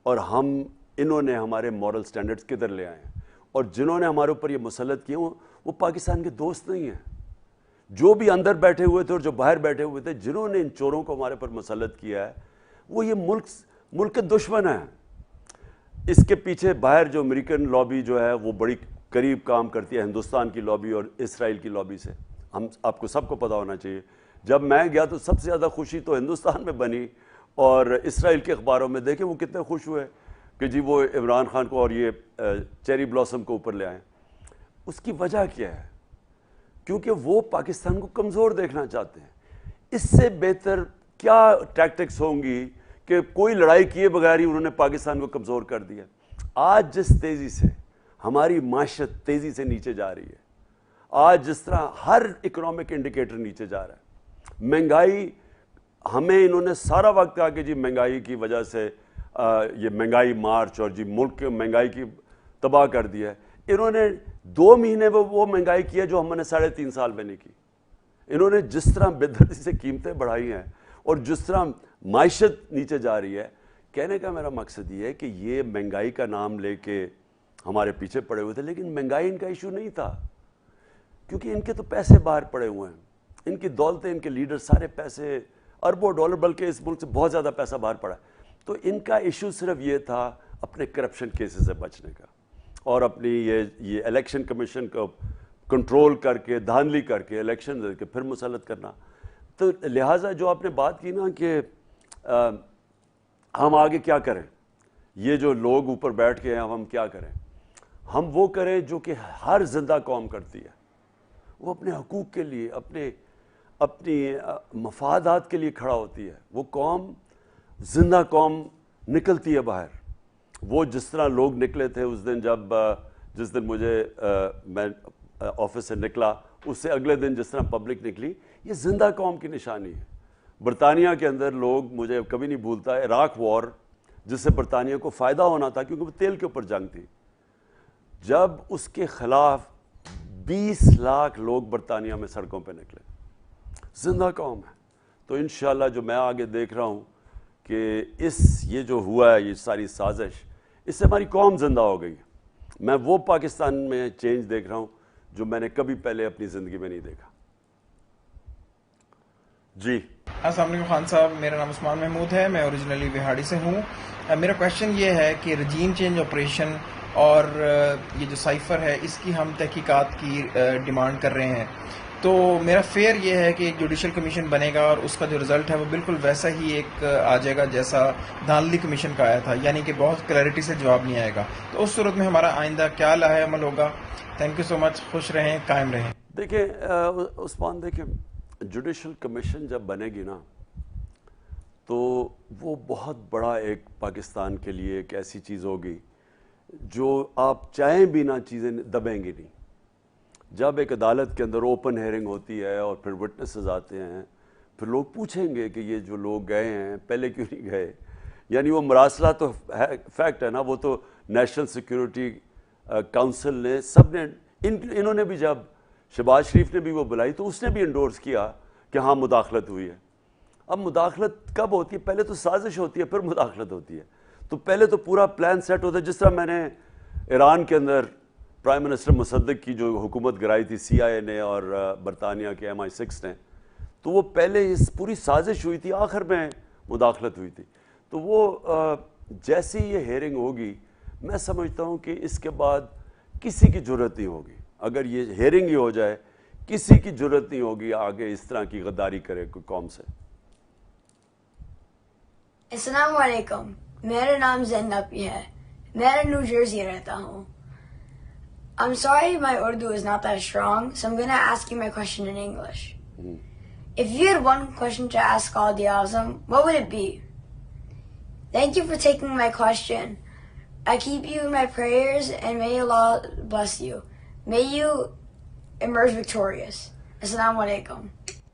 اور انہوں نے ہمارے مورل سٹینڈرڈز کدھر لے آئے ہیں؟ اور جنہوں نے ہمارے اوپر یہ مسلط کیے وہ پاکستان کے دوست نہیں ہیں. جو بھی اندر بیٹھے ہوئے تھے اور جو باہر بیٹھے ہوئے تھے، جنہوں نے ان چوروں کو ہمارے پر مسلط کیا ہے، وہ یہ ملک کے دشمن ہیں. اس کے پیچھے باہر جو امریکن لابی جو ہے وہ بڑی قریب کام کرتی ہے ہندوستان کی لابی اور اسرائیل کی لابی سے. آپ کو سب کو پتہ ہونا چاہیے. جب میں گیا تو سب سے زیادہ خوشی تو ہندوستان میں بنی، اور اسرائیل کے اخباروں میں دیکھیں وہ کتنے خوش ہوئے کہ جی وہ عمران خان کو اور یہ چیری بلاسم کو اوپر لے آئیں. اس کی وجہ کیا ہے؟ کیونکہ وہ پاکستان کو کمزور دیکھنا چاہتے ہیں. اس سے بہتر کیا ٹیکٹکس ہوں گی کہ کوئی لڑائی کیے بغیر ہی انہوں نے پاکستان کو کمزور کر دیا. آج جس تیزی سے ہماری معاشرت تیزی سے نیچے جا رہی ہے، آج جس طرح ہر اکنامک انڈیکیٹر نیچے جا رہا ہے، مہنگائی، ہمیں انہوں نے سارا وقت کہا کہ جی مہنگائی کی وجہ سے یہ مہنگائی مارچ اور جی ملک کے مہنگائی کی تباہ کر دیا ہے. انہوں نے 2 مہینے میں وہ مہنگائی کی ہے جو ہم نے 3.5 سال میں نہیں کی. انہوں نے جس طرح بے دردی سے قیمتیں بڑھائی ہیں اور جس طرح معیشت نیچے جا رہی ہے، کہنے کا میرا مقصد یہ ہے کہ یہ مہنگائی کا نام لے کے ہمارے پیچھے پڑے ہوئے تھے، لیکن مہنگائی ان کا ایشو نہیں تھا، کیونکہ ان کے تو پیسے باہر پڑے ہوئے ہیں، ان کی دولتیں، ان کے لیڈر سارے پیسے اربوں ڈالر، بلکہ اس ملک سے بہت زیادہ پیسہ باہر پڑا ہے. تو ان کا ایشو صرف یہ تھا اپنے کرپشن کیسز سے بچنے کا، اور اپنی یہ الیکشن کمیشن کو کنٹرول کر کے، دھاندلی کر کے، الیکشن دے کے پھر مسلط کرنا. تو لہٰذا جو آپ نے بات کی نا کہ ہم آگے کیا کریں، یہ جو لوگ اوپر بیٹھ کے ہیں ہم کیا کریں، ہم وہ کریں جو کہ ہر زندہ قوم کرتی ہے. وہ اپنے حقوق کے لیے، اپنی مفادات کے لیے کھڑا ہوتی ہے. وہ قوم، زندہ قوم نکلتی ہے باہر. وہ جس طرح لوگ نکلے تھے اس دن، جس دن میں آفس سے نکلا، اس سے اگلے دن جس طرح پبلک نکلی، یہ زندہ قوم کی نشانی ہے. برطانیہ کے اندر لوگ، مجھے کبھی نہیں بھولتا، عراق وار جس سے برطانیہ کو فائدہ ہونا تھا کیونکہ وہ تیل کے اوپر جنگ تھی، جب اس کے خلاف 20 لاکھ لوگ برطانیہ میں سڑکوں پہ نکلے. زندہ قوم ہے. تو انشاءاللہ جو میں آگے دیکھ رہا ہوں کہ یہ جو ہوا ہے، یہ ساری سازش، اس سے ہماری قوم زندہ ہو گئی. میں وہ پاکستان میں چینج دیکھ رہا ہوں جو میں نے کبھی پہلے اپنی زندگی میں نہیں دیکھا. جی السلام علیکم خان صاحب، میرا نام عثمان محمود ہے، میں اوریجنلی بہاڑی سے ہوں. میرا کویشچن یہ ہے کہ رجیم چینج آپریشن اور یہ جو سائفر ہے، اس کی ہم تحقیقات کی ڈیمانڈ کر رہے ہیں. تو میرا فیئر یہ ہے کہ ایک جوڈیشل کمیشن بنے گا اور اس کا جو رزلٹ ہے وہ بالکل ویسا ہی ایک آ جائے گا جیسا دھاندلی کمیشن کا آیا تھا، یعنی کہ بہت کلیئرٹی سے جواب نہیں آئے گا. تو اس صورت میں ہمارا آئندہ کیا لاہ عمل ہوگا؟ تھینک یو سو مچ. خوش رہیں، قائم رہیں. دیکھیں عثمان، دیکھیں جوڈیشل کمیشن جب بنے گی نا تو وہ بہت بڑا ایک پاکستان کے لیے ایک ایسی چیز ہوگی جو آپ چاہیں بھی نہ چیزیں دبیں گی نہیں. جب ایک عدالت کے اندر اوپن ہیئرنگ ہوتی ہے اور پھر وٹنسز آتے ہیں، پھر لوگ پوچھیں گے کہ یہ جو لوگ گئے ہیں پہلے کیوں نہیں گئے. یعنی وہ مراسلہ تو فیکٹ ہے نا، وہ تو نیشنل سیکیورٹی کونسل نے، سب نے، انہوں نے بھی، جب شہباز شریف نے بھی وہ بلائی تو اس نے بھی انڈورس کیا کہ ہاں مداخلت ہوئی ہے. اب مداخلت کب ہوتی ہے؟ پہلے تو سازش ہوتی ہے، پھر مداخلت ہوتی ہے. تو پہلے تو پورا پلان سیٹ ہوتا ہے. جس طرح میں نے ایران کے اندر پرائم منسٹر مصدق کی جو حکومت گرائی تھی CIA نے اور برطانیہ کے MI6 نے، تو وہ پہلے اس پوری سازش ہوئی تھی، آخر میں مداخلت ہوئی تھی. تو وہ جیسی یہ ہیئرنگ ہوگی، میں سمجھتا ہوں کہ اس کے بعد کسی کی جرت نہیں ہوگی. اگر یہ ہیئرنگ ہی ہو جائے، کسی کی جرت نہیں ہوگی آگے اس طرح کی غداری کرے کوئی قوم سے. السلام علیکم، میرا نام زین نقوی ہے، میں نیو جرسی رہتا ہوں. I'm sorry my Urdu is not that strong, so I'm going to ask you my question in English. If you had one question to ask Qaadi Azam, what would it be? Thank you for taking my question. I keep you in my prayers and may Allah bless you. May you emerge victorious. Assalamu alaikum.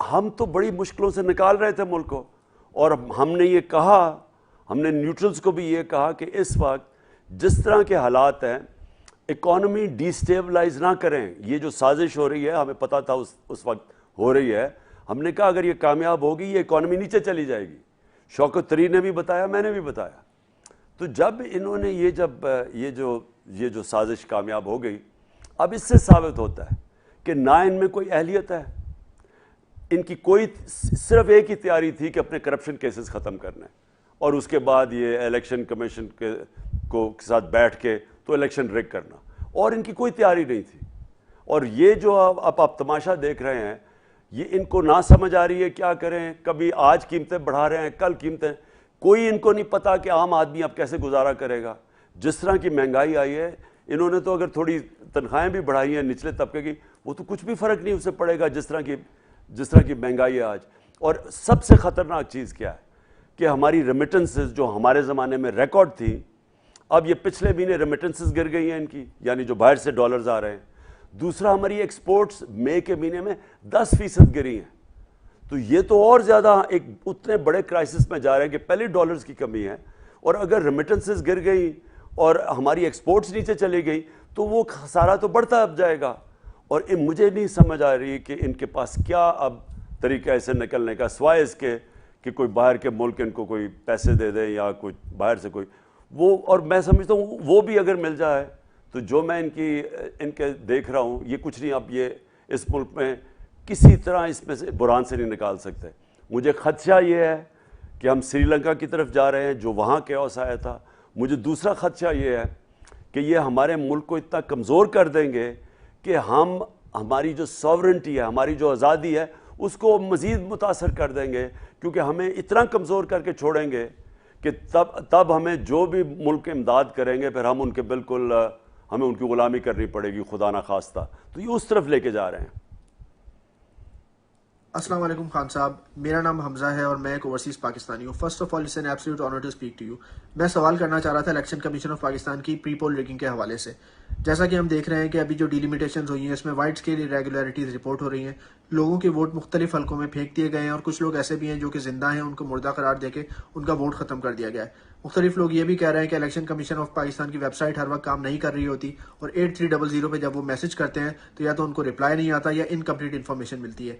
ہم تو بڑی مشکلوں سے نکال رہے تھے ملک کو, اور ہم نے یہ کہا, ہم نے نیوٹرلز کو بھی یہ کہا کہ اس وقت جس طرح کے حالات ہیں اکانومی ڈی سٹیبلائز نہ کریں. یہ جو سازش ہو رہی ہے ہمیں پتہ تھا اس وقت ہو رہی ہے, ہم نے کہا اگر یہ کامیاب ہوگی یہ اکانومی نیچے چلی جائے گی. شوکت طری نے بھی بتایا, میں نے بھی بتایا. تو جب انہوں نے یہ جو سازش کامیاب ہو گئی, اب اس سے ثابت ہوتا ہے کہ نہ ان میں کوئی اہلیت ہے, ان کی کوئی صرف ایک ہی تیاری تھی کہ اپنے کرپشن کیسز ختم کرنا ہے, اور اس کے بعد یہ الیکشن کمیشن کے ساتھ بیٹھ کے تو الیکشن ریگ کرنا, اور ان کی کوئی تیاری نہیں تھی. اور یہ جو اب آپ تماشا دیکھ رہے ہیں, یہ ان کو نہ سمجھ آ رہی ہے کیا کریں. کبھی آج قیمتیں بڑھا رہے ہیں, کل قیمتیں, کوئی ان کو نہیں پتا کہ عام آدمی اب کیسے گزارا کرے گا. جس طرح کی مہنگائی آئی ہے, انہوں نے تو اگر تھوڑی تنخواہیں بھی بڑھائی ہیں نچلے طبقے کی, وہ تو کچھ بھی فرق نہیں اسے پڑے گا جس طرح کی مہنگائی ہے آج. اور سب سے خطرناک چیز کیا ہے کہ ہماری ریمیٹنسز جو ہمارے زمانے میں ریکارڈ تھی, اب یہ پچھلے مہینے ریمیٹنسز گر گئی ہیں ان کی, یعنی جو باہر سے ڈالرز آ رہے ہیں. دوسرا, ہماری ایکسپورٹس مئی کے مہینے میں 10% گری ہیں. تو یہ تو اور زیادہ ایک اتنے بڑے کرائسس میں جا رہے ہیں کہ پہلے ڈالرز کی کمی ہے, اور اگر ریمیٹنسز گر گئی اور ہماری ایکسپورٹس نیچے چلی گئی تو وہ خسارہ تو بڑھتا اب جائے گا. اور مجھے نہیں سمجھ آ رہی کہ ان کے پاس کیا اب طریقہ ایسے نکلنے کا, سوائے اس کے کہ کوئی باہر کے ملک ان کو کوئی پیسے دے دیں یا کوئی باہر سے کوئی وہ. اور میں سمجھتا ہوں وہ بھی اگر مل جائے تو جو میں ان کے دیکھ رہا ہوں یہ کچھ نہیں, اب یہ اس ملک میں کسی طرح اس میں سے بحران سے نہیں نکال سکتے. مجھے خدشہ یہ ہے کہ ہم سری لنکا کی طرف جا رہے ہیں جو وہاں کیوس آیا تھا. مجھے دوسرا خدشہ یہ ہے کہ یہ ہمارے ملک کو اتنا کمزور کر دیں گے کہ ہماری جو ساورنٹی ہے, ہماری جو آزادی ہے, اس کو مزید متاثر کر دیں گے, کیونکہ ہمیں اتنا کمزور کر کے چھوڑیں گے کہ تب ہمیں جو بھی ملک امداد کریں گے پھر ہم ان کے بالکل ہمیں ان کی غلامی کرنی پڑے گی خدا نہ خواستہ. تو یہ اس طرف لے کے جا رہے ہیں. السلام علیکم خان صاحب, میرا نام حمزہ ہے اور میں ایک اوورسیز پاکستانی ہوں. First of all it's an absolute honour to speak to you. میں سوال کرنا چاہ رہا تھا الیکشن کمیشن آف پاکستان کی پری پول ریگنگ کے حوالے سے. جیسا کہ ہم دیکھ رہے ہیں کہ ابھی جو ڈیلیمیٹیشنز ہوئی ہیں اس میں وائڈ اسکیل irregularities رپورٹ ہو رہی ہیں. لوگوں کے ووٹ مختلف حلقوں میں پھینک دیے گئے ہیں, اور کچھ لوگ ایسے بھی ہیں جو کہ زندہ ہیں, ان کو مردہ قرار دے کے ان کا ووٹ ختم کر دیا گیا ہے. مختلف لوگ یہ بھی کہہ رہے ہیں کہ الیکشن کمیشن آف پاکستان کی ویب سائٹ ہر وقت کام نہیں کر رہی ہوتی, اور 8300 پہ جب وہ میسج کرتے ہیں تو یا تو ان کو رپلائی نہیں آتا یا انکمپلیٹ انفارمیشن ملتی ہے.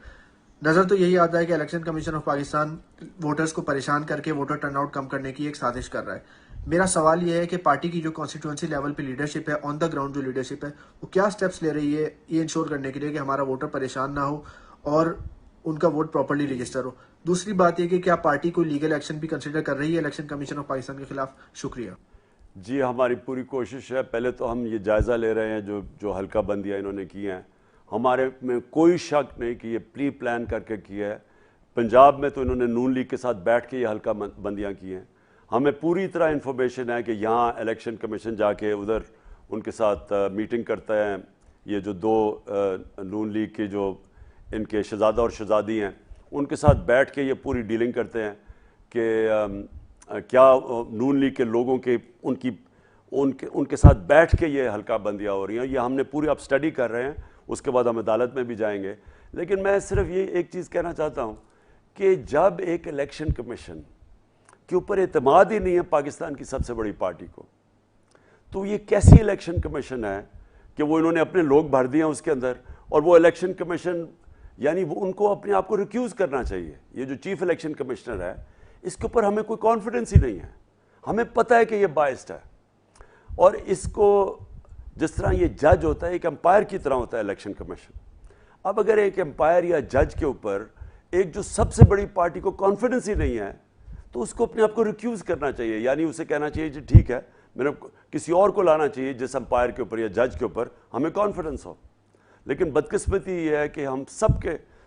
نظر تو یہی آتا ہے کہ election commission of Pakistan voters کو پریشان کر کے ووٹر ٹرن آؤٹ کم کرنے کی ایک سازش کر رہا ہے. میرا سوال یہ ہے کہ پارٹی کی جو کانسٹیٹوئنسی لیول پہ لیڈرشپ ہے, آن دا گراؤنڈ جو لیڈرشپ ہے, وہ کیا سٹیپس لے رہی ہے یہ انشور کرنے کے لیے کہ ہمارا ووٹر پریشان نہ ہو اور ان کا ووٹ پراپرلی رجسٹر ہو. دوسری بات یہ کہ کیا پارٹی کوئی لیگل ایکشن بھی کنسیڈر کر رہی ہے الیکشن کمیشن آف پاکستان کے خلاف؟ شکریہ. جی, ہماری پوری کوشش ہے. پہلے تو ہم یہ جائزہ لے رہے ہیں جو حلقہ بندیاں انہوں نے کی ہیں. ہمارے میں کوئی شک نہیں کہ یہ پری پلان کر کے کیا ہے. پنجاب میں تو انہوں نے نون لیگ کے ساتھ بیٹھ کے یہ حلقہ بندیاں کی ہیں. ہمیں پوری طرح انفارمیشن ہے کہ یہاں الیکشن کمیشن جا کے ادھر ان کے ساتھ میٹنگ کرتا ہے. یہ جو دو نون لیگ کے جو ان کے شہزادہ اور شہزادی ہیں ان کے ساتھ بیٹھ کے یہ پوری ڈیلنگ کرتے ہیں کہ کیا نون لیگ کے لوگوں کے ان کے ساتھ بیٹھ کے یہ حلقہ بندیاں ہو رہی ہیں. یہ ہم نے پوری اب اسٹڈی کر رہے ہیں, اس کے بعد ہم عدالت میں بھی جائیں گے. لیکن میں صرف یہ ایک چیز کہنا چاہتا ہوں کہ جب ایک الیکشن کمیشن کے اوپر اعتماد ہی نہیں ہے پاکستان کی سب سے بڑی پارٹی کو, تو یہ کیسی الیکشن کمیشن ہے کہ وہ انہوں نے اپنے لوگ بھر دیے ہیں اس کے اندر, اور وہ الیکشن کمیشن یعنی وہ ان کو اپنے آپ کو ریکیوز کرنا چاہیے. یہ جو چیف الیکشن کمشنر ہے اس کے اوپر ہمیں کوئی کانفیڈنس ہی نہیں ہے. ہمیں پتہ ہے کہ یہ بائسڈ ہے, اور اس کو جس طرح یہ جج ہوتا ہے ایک امپائر کی طرح ہوتا ہے الیکشن کمیشن. اب اگر ایک امپائر یا جج کے اوپر ایک جو سب سے بڑی پارٹی کو کانفیڈنس ہی نہیں ہے تو اس کو اپنے آپ کو ریکیوز کرنا چاہیے, یعنی اسے کہنا چاہیے جی ٹھیک ہے میں نے کسی اور کو لانا چاہیے جس امپائر کے اوپر یا جج کے اوپر ہمیں کانفیڈنس ہو. لیکن بدقسمتی یہ ہے کہ ہم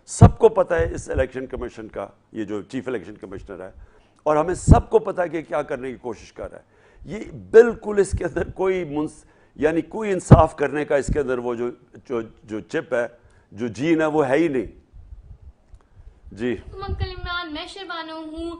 سب کو پتہ ہے اس الیکشن کمیشن کا, یہ جو چیف الیکشن کمشنر ہے, اور ہمیں سب کو پتہ ہے کہ کیا کرنے کی کوشش کر رہا ہے. یہ بالکل اس کے اندر یعنی کوئی انصاف کرنے کا اس کے اندر وہ جو چپ ہے, جو جین ہے وہ ہے ہی نہیں. جی انکل عمران, میں شہبانو ہوں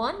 1,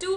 2,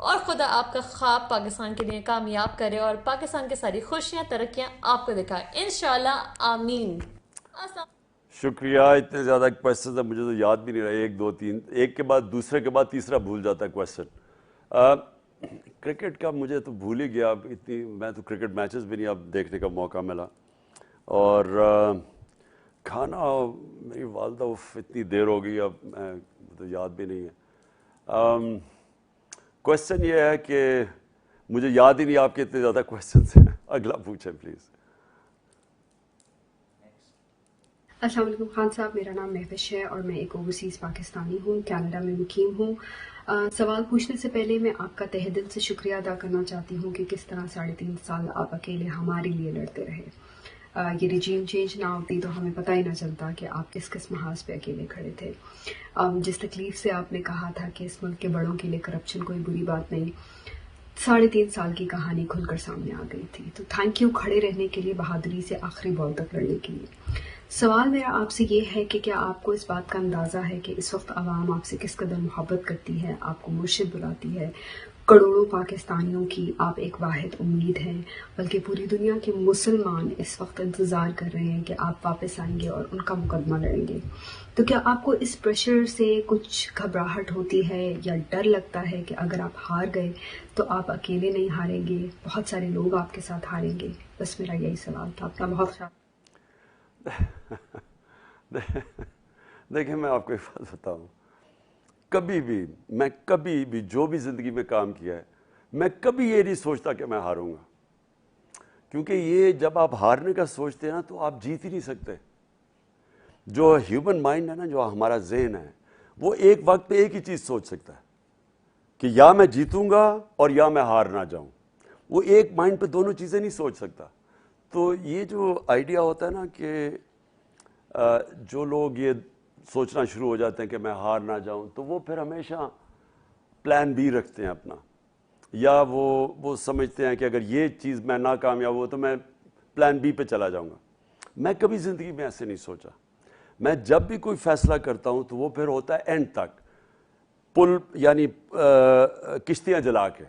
اور خدا آپ کا خواب پاکستان کے لیے کامیاب کرے اور پاکستان کی ساری خوشیاں ترقیاں آپ کو دکھائے انشاءاللہ آمین. شکریہ. اتنے زیادہ کویسچنز ہیں مجھے تو یاد بھی نہیں رہا, 1 2 3 ایک کے بعد دوسرے کے بعد تیسرا بھول جاتا ہے کویسچن. کرکٹ کا مجھے تو بھول ہی گیا, اتنی میں تو کرکٹ میچز بھی نہیں اب دیکھنے کا موقع ملا. اور کھانا میری والدہ اتنی دیر ہو گئی اب میں تو یاد بھی نہیں ہے. کویسچن یہ ہے کہ مجھے یاد ہی نہیں آپ کے اتنے زیادہ کویسچنس ہیں. اگلا پوچھیں پلیز. السلام علیکم خان صاحب, میرا نام مہوش ہے اور میں ایک اوورسیز پاکستانی ہوں, کینیڈا میں مقیم ہوں. سوال پوچھنے سے پہلے میں آپ کا تہہ دل سے شکریہ ادا کرنا چاہتی ہوں کہ کس طرح 3.5 سال آپ اکیلے ہمارے لیے لڑتے رہے. یہ رجیم چینج نہ ہوتی تو ہمیں پتہ ہی نہ چلتا کہ آپ کس محاذ پہ اکیلے کھڑے تھے. جس تکلیف سے آپ نے کہا تھا کہ اس ملک کے بڑوں کے لیے کرپشن کوئی بری بات نہیں, 3.5 سال کی کہانی کھل کر سامنے آ گئی تھی. تو تھینک یو کھڑے رہنے کے لیے, بہادری سے آخری بال تک لڑنے کے لیے. سوال میرا آپ سے یہ ہے کہ کیا آپ کو اس بات کا اندازہ ہے کہ اس وقت عوام آپ سے کس قدر محبت کرتی ہے, آپ کو مرشد بلاتی ہے. کروڑوں پاکستانیوں کی آپ ایک واحد امید ہیں, بلکہ پوری دنیا کے مسلمان اس وقت انتظار کر رہے ہیں کہ آپ واپس آئیں گے اور ان کا مقدمہ لڑیں گے. تو کیا آپ کو اس پریشر سے کچھ گھبراہٹ ہوتی ہے یا ڈر لگتا ہے کہ اگر آپ ہار گئے تو آپ اکیلے نہیں ہاریں گے, بہت سارے لوگ آپ کے ساتھ ہاریں گے؟ بس میرا یہی سوال تھا. اپنا بہت خیال. دیکھیں میں آپ کو ایک بات بتاؤں, میں کبھی بھی جو بھی زندگی میں کام کیا ہے میں کبھی یہ نہیں سوچتا کہ میں ہاروں گا, کیونکہ یہ جب آپ ہارنے کا سوچتے ہیں نا تو آپ جیت ہی نہیں سکتے. جو ہیومن مائنڈ ہے نا, جو ہمارا ذہن ہے, وہ ایک وقت پہ ایک ہی چیز سوچ سکتا ہے کہ یا میں جیتوں گا اور یا میں ہار نہ جاؤں. وہ ایک مائنڈ پہ دونوں چیزیں نہیں سوچ سکتا. تو یہ جو آئیڈیا ہوتا ہے نا کہ جو لوگ یہ سوچنا شروع ہو جاتے ہیں کہ میں ہار نہ جاؤں, تو وہ پھر ہمیشہ پلان بی رکھتے ہیں اپنا, یا وہ سمجھتے ہیں کہ اگر یہ چیز میں ناکامیاب ہو تو میں پلان بی پہ چلا جاؤں گا. میں کبھی زندگی میں ایسے نہیں سوچا. میں جب بھی کوئی فیصلہ کرتا ہوں تو وہ پھر ہوتا ہے اینڈ تک, پل یعنی کشتیاں جلا کے,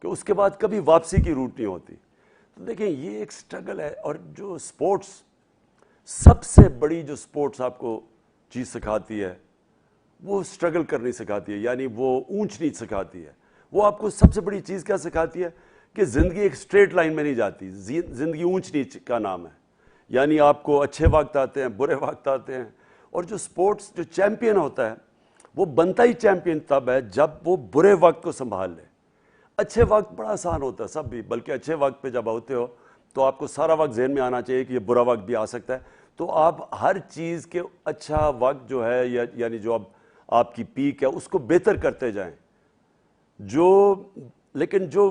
کہ اس کے بعد کبھی واپسی کی روٹ نہیں ہوتی. تو دیکھیں یہ ایک سٹرگل ہے. اور جو سپورٹس, سب سے بڑی جو سپورٹس آپ کو چیز سکھاتی ہے وہ سٹرگل کرنی سکھاتی ہے, یعنی وہ اونچ نیچ سکھاتی ہے. وہ آپ کو سب سے بڑی چیز کیا سکھاتی ہے کہ زندگی ایک سٹریٹ لائن میں نہیں جاتی, زندگی اونچ نیچ کا نام ہے. یعنی آپ کو اچھے وقت آتے ہیں, برے وقت آتے ہیں. اور جو سپورٹس جو چیمپئن ہوتا ہے وہ بنتا ہی چیمپئن تب ہے جب وہ برے وقت کو سنبھال لے. اچھے وقت بڑا آسان ہوتا ہے سب بھی, بلکہ اچھے وقت پہ جب ہوتے ہو تو آپ کو سارا وقت ذہن میں آنا چاہیے کہ یہ برا وقت بھی آ سکتا ہے. تو آپ ہر چیز کے اچھا وقت جو ہے یعنی جو اب آپ کی پیک ہے اس کو بہتر کرتے جائیں. لیکن جو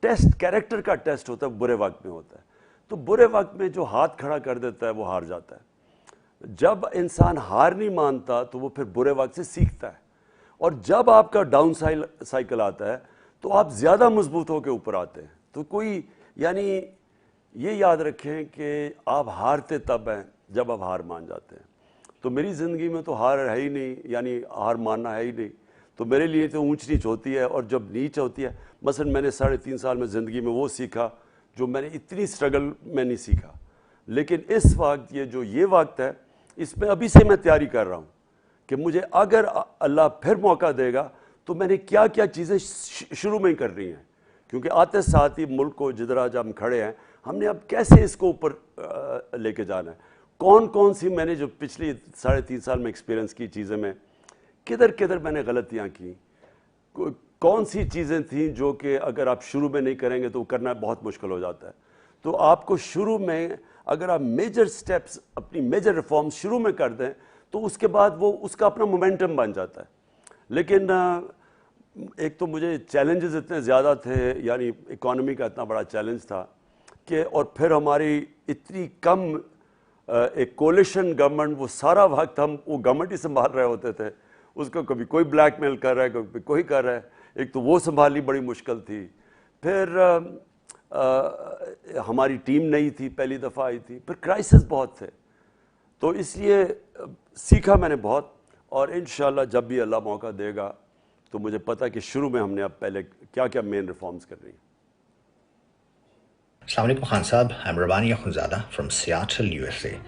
ٹیسٹ کیریکٹر کا ٹیسٹ ہوتا ہے برے وقت میں ہوتا ہے. تو برے وقت میں جو ہاتھ کھڑا کر دیتا ہے وہ ہار جاتا ہے. جب انسان ہار نہیں مانتا تو وہ پھر برے وقت سے سیکھتا ہے. اور جب آپ کا ڈاؤن سائیکل آتا ہے تو آپ زیادہ مضبوط ہو کے اوپر آتے ہیں. تو کوئی یعنی یہ یاد رکھیں کہ آپ ہارتے تب ہیں جب آپ ہار مان جاتے ہیں. تو میری زندگی میں تو ہار ہے ہی نہیں, یعنی ہار ماننا ہے ہی نہیں. تو میرے لیے تو اونچ نیچ ہوتی ہے, اور جب نیچ ہوتی ہے, مثلا میں نے 3.5 سال میں زندگی میں وہ سیکھا جو میں نے اتنی سٹرگل میں نہیں سیکھا. لیکن اس وقت یہ وقت ہے, اس میں ابھی سے میں تیاری کر رہا ہوں کہ مجھے اگر اللہ پھر موقع دے گا تو میں نے کیا کیا چیزیں شروع میں ہی کرنی ہیں. کیونکہ آتے ساتھ ہی ملک کو جدھر آج ہم کھڑے ہیں, ہم نے اب کیسے اس کو اوپر لے کے جانا ہے. کون سی میں نے جو پچھلی 3.5 سال میں ایکسپیرینس کی چیزیں میں کدھر میں نے غلطیاں کی, کون سی چیزیں تھیں جو کہ اگر آپ شروع میں نہیں کریں گے تو کرنا بہت مشکل ہو جاتا ہے. تو آپ کو شروع میں اگر آپ میجر سٹیپس, اپنی میجر ریفارمز شروع میں کر دیں تو اس کے بعد وہ اس کا اپنا مومنٹم بن جاتا ہے. لیکن ایک تو مجھے چیلنجز اتنے زیادہ تھے, یعنی اکانومی کا اتنا بڑا چیلنج تھا کہ, اور پھر ہماری اتنی کم ایک کولیشن گورنمنٹ, وہ سارا وقت ہم وہ گورنمنٹ ہی سنبھال رہے ہوتے تھے. اس کو کبھی کوئی بلیک میل کر رہا ہے, کبھی کوئی کر رہا ہے. ایک تو وہ سنبھالنی بڑی مشکل تھی. پھر ہماری ٹیم نہیں تھی, پہلی دفعہ آئی تھی. پھر کرائسس بہت تھے. تو اس لیے سیکھا میں نے بہت, اور انشاءاللہ جب بھی اللہ موقع دے گا تو مجھے پتا کہ شروع میں ہم نے اب پہلے کیا کیا مین ریفارمز کر رہی ہیں. السلام علیکم خان صاحب. I'm Rabani Akhundzada from Seattle, USA.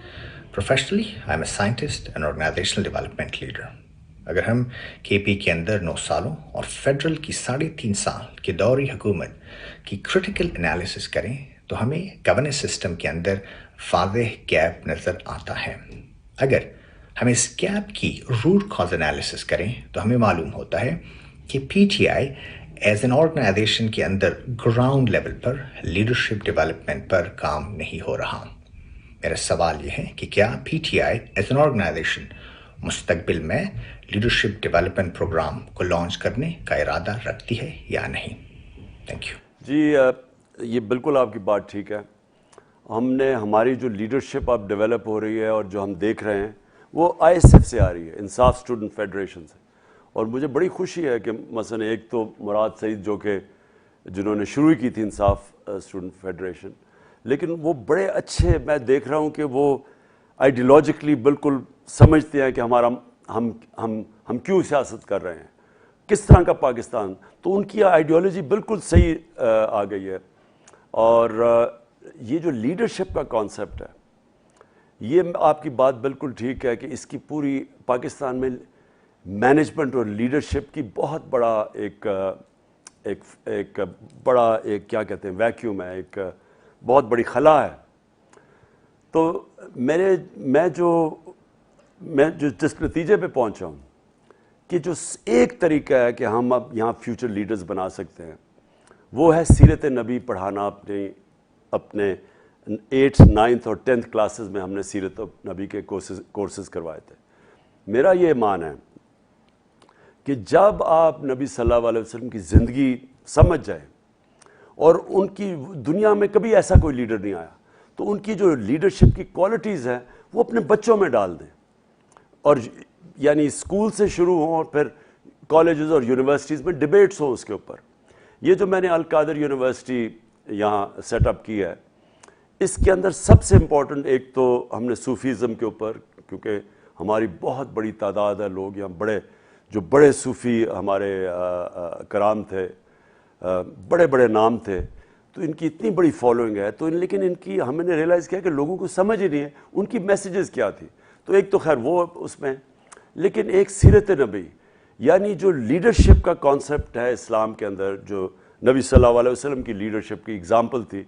Professionally, I'm a scientist and organizational development leader. اگر ہم کے پی کے اندر 9 سالوں اور فیڈرل کی 3.5 سال کی دوری حکومت کی کرٹیکل انالیسس کریں تو ہمیں گورننس سسٹم کے اندر واضح گیپ نظر آتا ہے. اگر ہم اس گیپ کی روٹ کاز انالیسس کریں تو ہمیں معلوم ہوتا ہے کہ P T I as an organisation کے اندر گراؤنڈ لیول پر لیڈرشپ ڈیولپمنٹ پر کام نہیں ہو رہا. میرا سوال یہ ہے کہ کیا P T I as an organisation مستقبل میں لیڈرشپ ڈیولپمنٹ پروگرام کو لانچ کرنے کا ارادہ رکھتی ہے یا نہیں؟ Thank you. جی یہ بالکل آپ کی بات ٹھیک ہے. ہم نے ہماری جو لیڈرشپ اب ڈیولپ ہو رہی ہے اور جو ہم دیکھ رہے ہیں وہ آئی ایس ایف سے آ رہی ہے, انصاف اسٹوڈنٹ فیڈریشن سے. اور مجھے بڑی خوشی ہے کہ مثلا ایک تو مراد سعید جو کہ جنہوں نے شروع کی تھی انصاف اسٹوڈنٹ فیڈریشن, لیکن وہ بڑے اچھے, میں دیکھ رہا ہوں کہ وہ آئیڈیالوجیکلی بالکل سمجھتے ہیں کہ ہمارا ہم کیوں سیاست کر رہے ہیں, کس طرح کا پاکستان. تو ان کی آئیڈیالوجی بالکل صحیح آ گئی ہے. اور یہ جو لیڈرشپ کا کانسیپٹ ہے, یہ آپ کی بات بالکل ٹھیک ہے کہ اس کی پوری پاکستان میں مینجمنٹ اور لیڈرشپ کی بہت بڑا ایک کیا کہتے ہیں ویکیوم ہے, ایک بہت بڑی خلا ہے. تو میں جس نتیجے پہ پہنچا ہوں کہ جو ایک طریقہ ہے کہ ہم اب یہاں فیوچر لیڈرز بنا سکتے ہیں وہ ہے سیرت نبی پڑھانا. اپنے 8th 9th اور 10th کلاسز میں ہم نے سیرت نبی کے کورسز کروائے تھے. میرا یہ ایمان ہے کہ جب آپ نبی صلی اللہ علیہ وسلم کی زندگی سمجھ جائیں, اور ان کی دنیا میں کبھی ایسا کوئی لیڈر نہیں آیا, تو ان کی جو لیڈرشپ کی کوالٹیز ہیں وہ اپنے بچوں میں ڈال دیں. اور یعنی اسکول سے شروع ہوں اور پھر کالجز اور یونیورسٹیز میں ڈبیٹس ہوں اس کے اوپر. یہ جو میں نے القادر یونیورسٹی یہاں سیٹ اپ کی ہے, اس کے اندر سب سے امپورٹنٹ ایک تو ہم نے صوفیزم کے اوپر, کیونکہ ہماری بہت بڑی تعداد ہے لوگ یہاں, بڑے صوفی ہمارے کرام تھے, بڑے بڑے نام تھے, تو ان کی اتنی بڑی فالوئنگ ہے. تو لیکن ان کی ہم نے ریئلائز کیا کہ لوگوں کو سمجھ ہی نہیں ہے ان کی میسیجز کیا تھی. تو ایک تو خیر وہ اس میں, لیکن ایک سیرت نبی یعنی جو لیڈرشپ کا کانسیپٹ ہے اسلام کے اندر, جو نبی صلی اللہ علیہ وسلم کی لیڈرشپ کی اگزامپل تھی.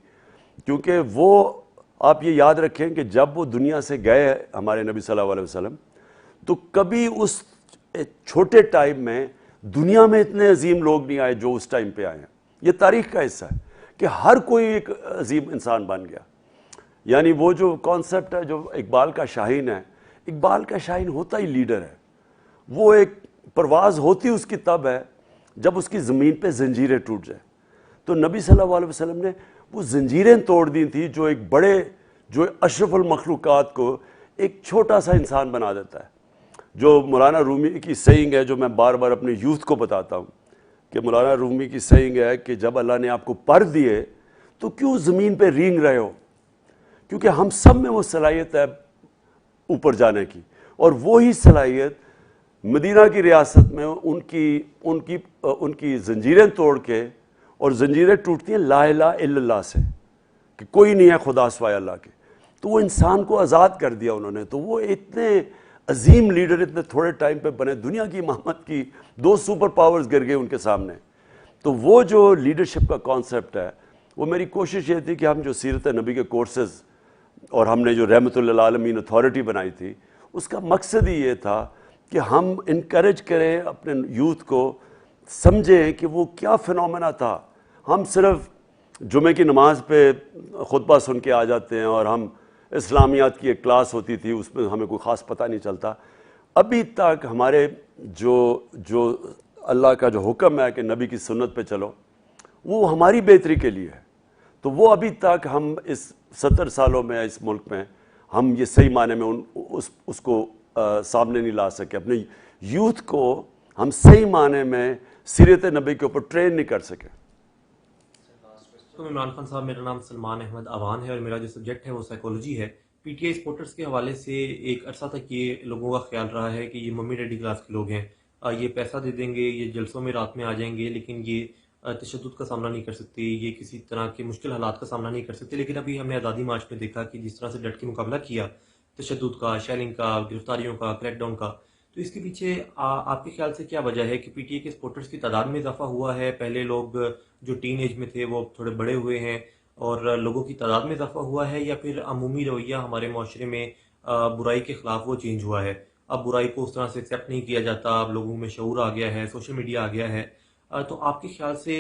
کیونکہ وہ آپ یہ یاد رکھیں کہ جب وہ دنیا سے گئے ہمارے نبی صلی اللہ علیہ وسلم, تو کبھی اس چھوٹے ٹائم میں دنیا میں اتنے عظیم لوگ نہیں آئے جو اس ٹائم پہ آئے ہیں. یہ تاریخ کا حصہ ہے کہ ہر کوئی ایک عظیم انسان بن گیا. یعنی وہ جو کانسیپٹ ہے جو اقبال کا شاہین ہے, اقبال کا شاہین ہوتا ہی لیڈر ہے. وہ ایک پرواز ہوتی اس کی تب ہے جب اس کی زمین پہ زنجیریں ٹوٹ جائیں. تو نبی صلی اللہ علیہ وسلم نے وہ زنجیریں توڑ دی تھیں جو اشرف المخلوقات کو ایک چھوٹا سا انسان بنا دیتا ہے. جو مولانا رومی کی سیئنگ ہے, جو میں بار بار اپنے یوتھ کو بتاتا ہوں, کہ مولانا رومی کی سیئنگ ہے کہ جب اللہ نے آپ کو پر دیے تو کیوں زمین پہ رینگ رہے ہو, کیونکہ ہم سب میں وہ صلاحیت ہے اوپر جانے کی. اور وہی صلاحیت مدینہ کی ریاست میں ان کی زنجیریں توڑ کے, اور زنجیریں ٹوٹتی ہیں لا الہ الا اللہ سے, کہ کوئی نہیں ہے خدا سوائے اللہ کے. تو وہ انسان کو آزاد کر دیا انہوں نے. تو وہ اتنے عظیم لیڈر اتنے تھوڑے ٹائم پہ بنے, دنیا کی امامت کی 2 سپر پاورز گر گئے ان کے سامنے. تو وہ جو لیڈرشپ کا کانسیپٹ ہے, وہ میری کوشش یہ تھی کہ ہم جو سیرت نبی کے کورسز اور ہم نے جو رحمت للعالمین اتھارٹی بنائی تھی, اس کا مقصد ہی یہ تھا کہ ہم انکریج کریں اپنے یوتھ کو, سمجھیں کہ وہ کیا فنومینا تھا. ہم صرف جمعے کی نماز پہ خطبہ سن کے آ جاتے ہیں, اور ہم اسلامیات کی ایک کلاس ہوتی تھی اس میں ہمیں کوئی خاص پتہ نہیں چلتا. ابھی تک ہمارے جو اللہ کا جو حکم ہے کہ نبی کی سنت پہ چلو, وہ ہماری بہتری کے لیے ہے. تو وہ ابھی تک ہم اس 70 سالوں میں اس ملک میں ہم یہ صحیح معنی میں اس کو سامنے نہیں لا سکے. اپنے یوتھ کو ہم صحیح معنی میں سیرت نبی کے اوپر ٹرین نہیں کر سکے. عمران خان صاحب, میرا نام سلمان احمد اوان ہے اور میرا جو سبجیکٹ ہے وہ سائیکالوجی ہے. پی ٹی آئی سپورٹرز کے حوالے سے ایک عرصہ تک یہ لوگوں کا خیال رہا ہے کہ یہ ممی ڈیڈی کلاس کے لوگ ہیں, یہ پیسہ دے دیں گے، یہ جلسوں میں رات میں آ جائیں گے، لیکن یہ تشدد کا سامنا نہیں کر سکتے، یہ کسی طرح کے مشکل حالات کا سامنا نہیں کر سکتے. لیکن ابھی ہم نے آزادی مارچ میں دیکھا کہ جس طرح سے ڈٹ کے مقابلہ کیا تشدد کا، شیلنگ کا، گرفتاریوں کا، کریک ڈاؤن کا، تو اس کے پیچھے آپ کے خیال سے کیا وجہ ہے کہ پی ٹی اے کے سپورٹرز کی تعداد میں اضافہ ہوا ہے؟ پہلے لوگ جو ٹین ایج میں تھے وہ تھوڑے بڑے ہوئے ہیں اور لوگوں کی تعداد میں اضافہ ہوا ہے، یا پھر عمومی رویہ ہمارے معاشرے میں برائی کے خلاف وہ چینج ہوا ہے؟ اب برائی کو اس طرح سے ایکسیپٹ نہیں کیا جاتا، اب لوگوں میں شعور آ گیا ہے، سوشل میڈیا آ گیا ہے. تو آپ کے خیال سے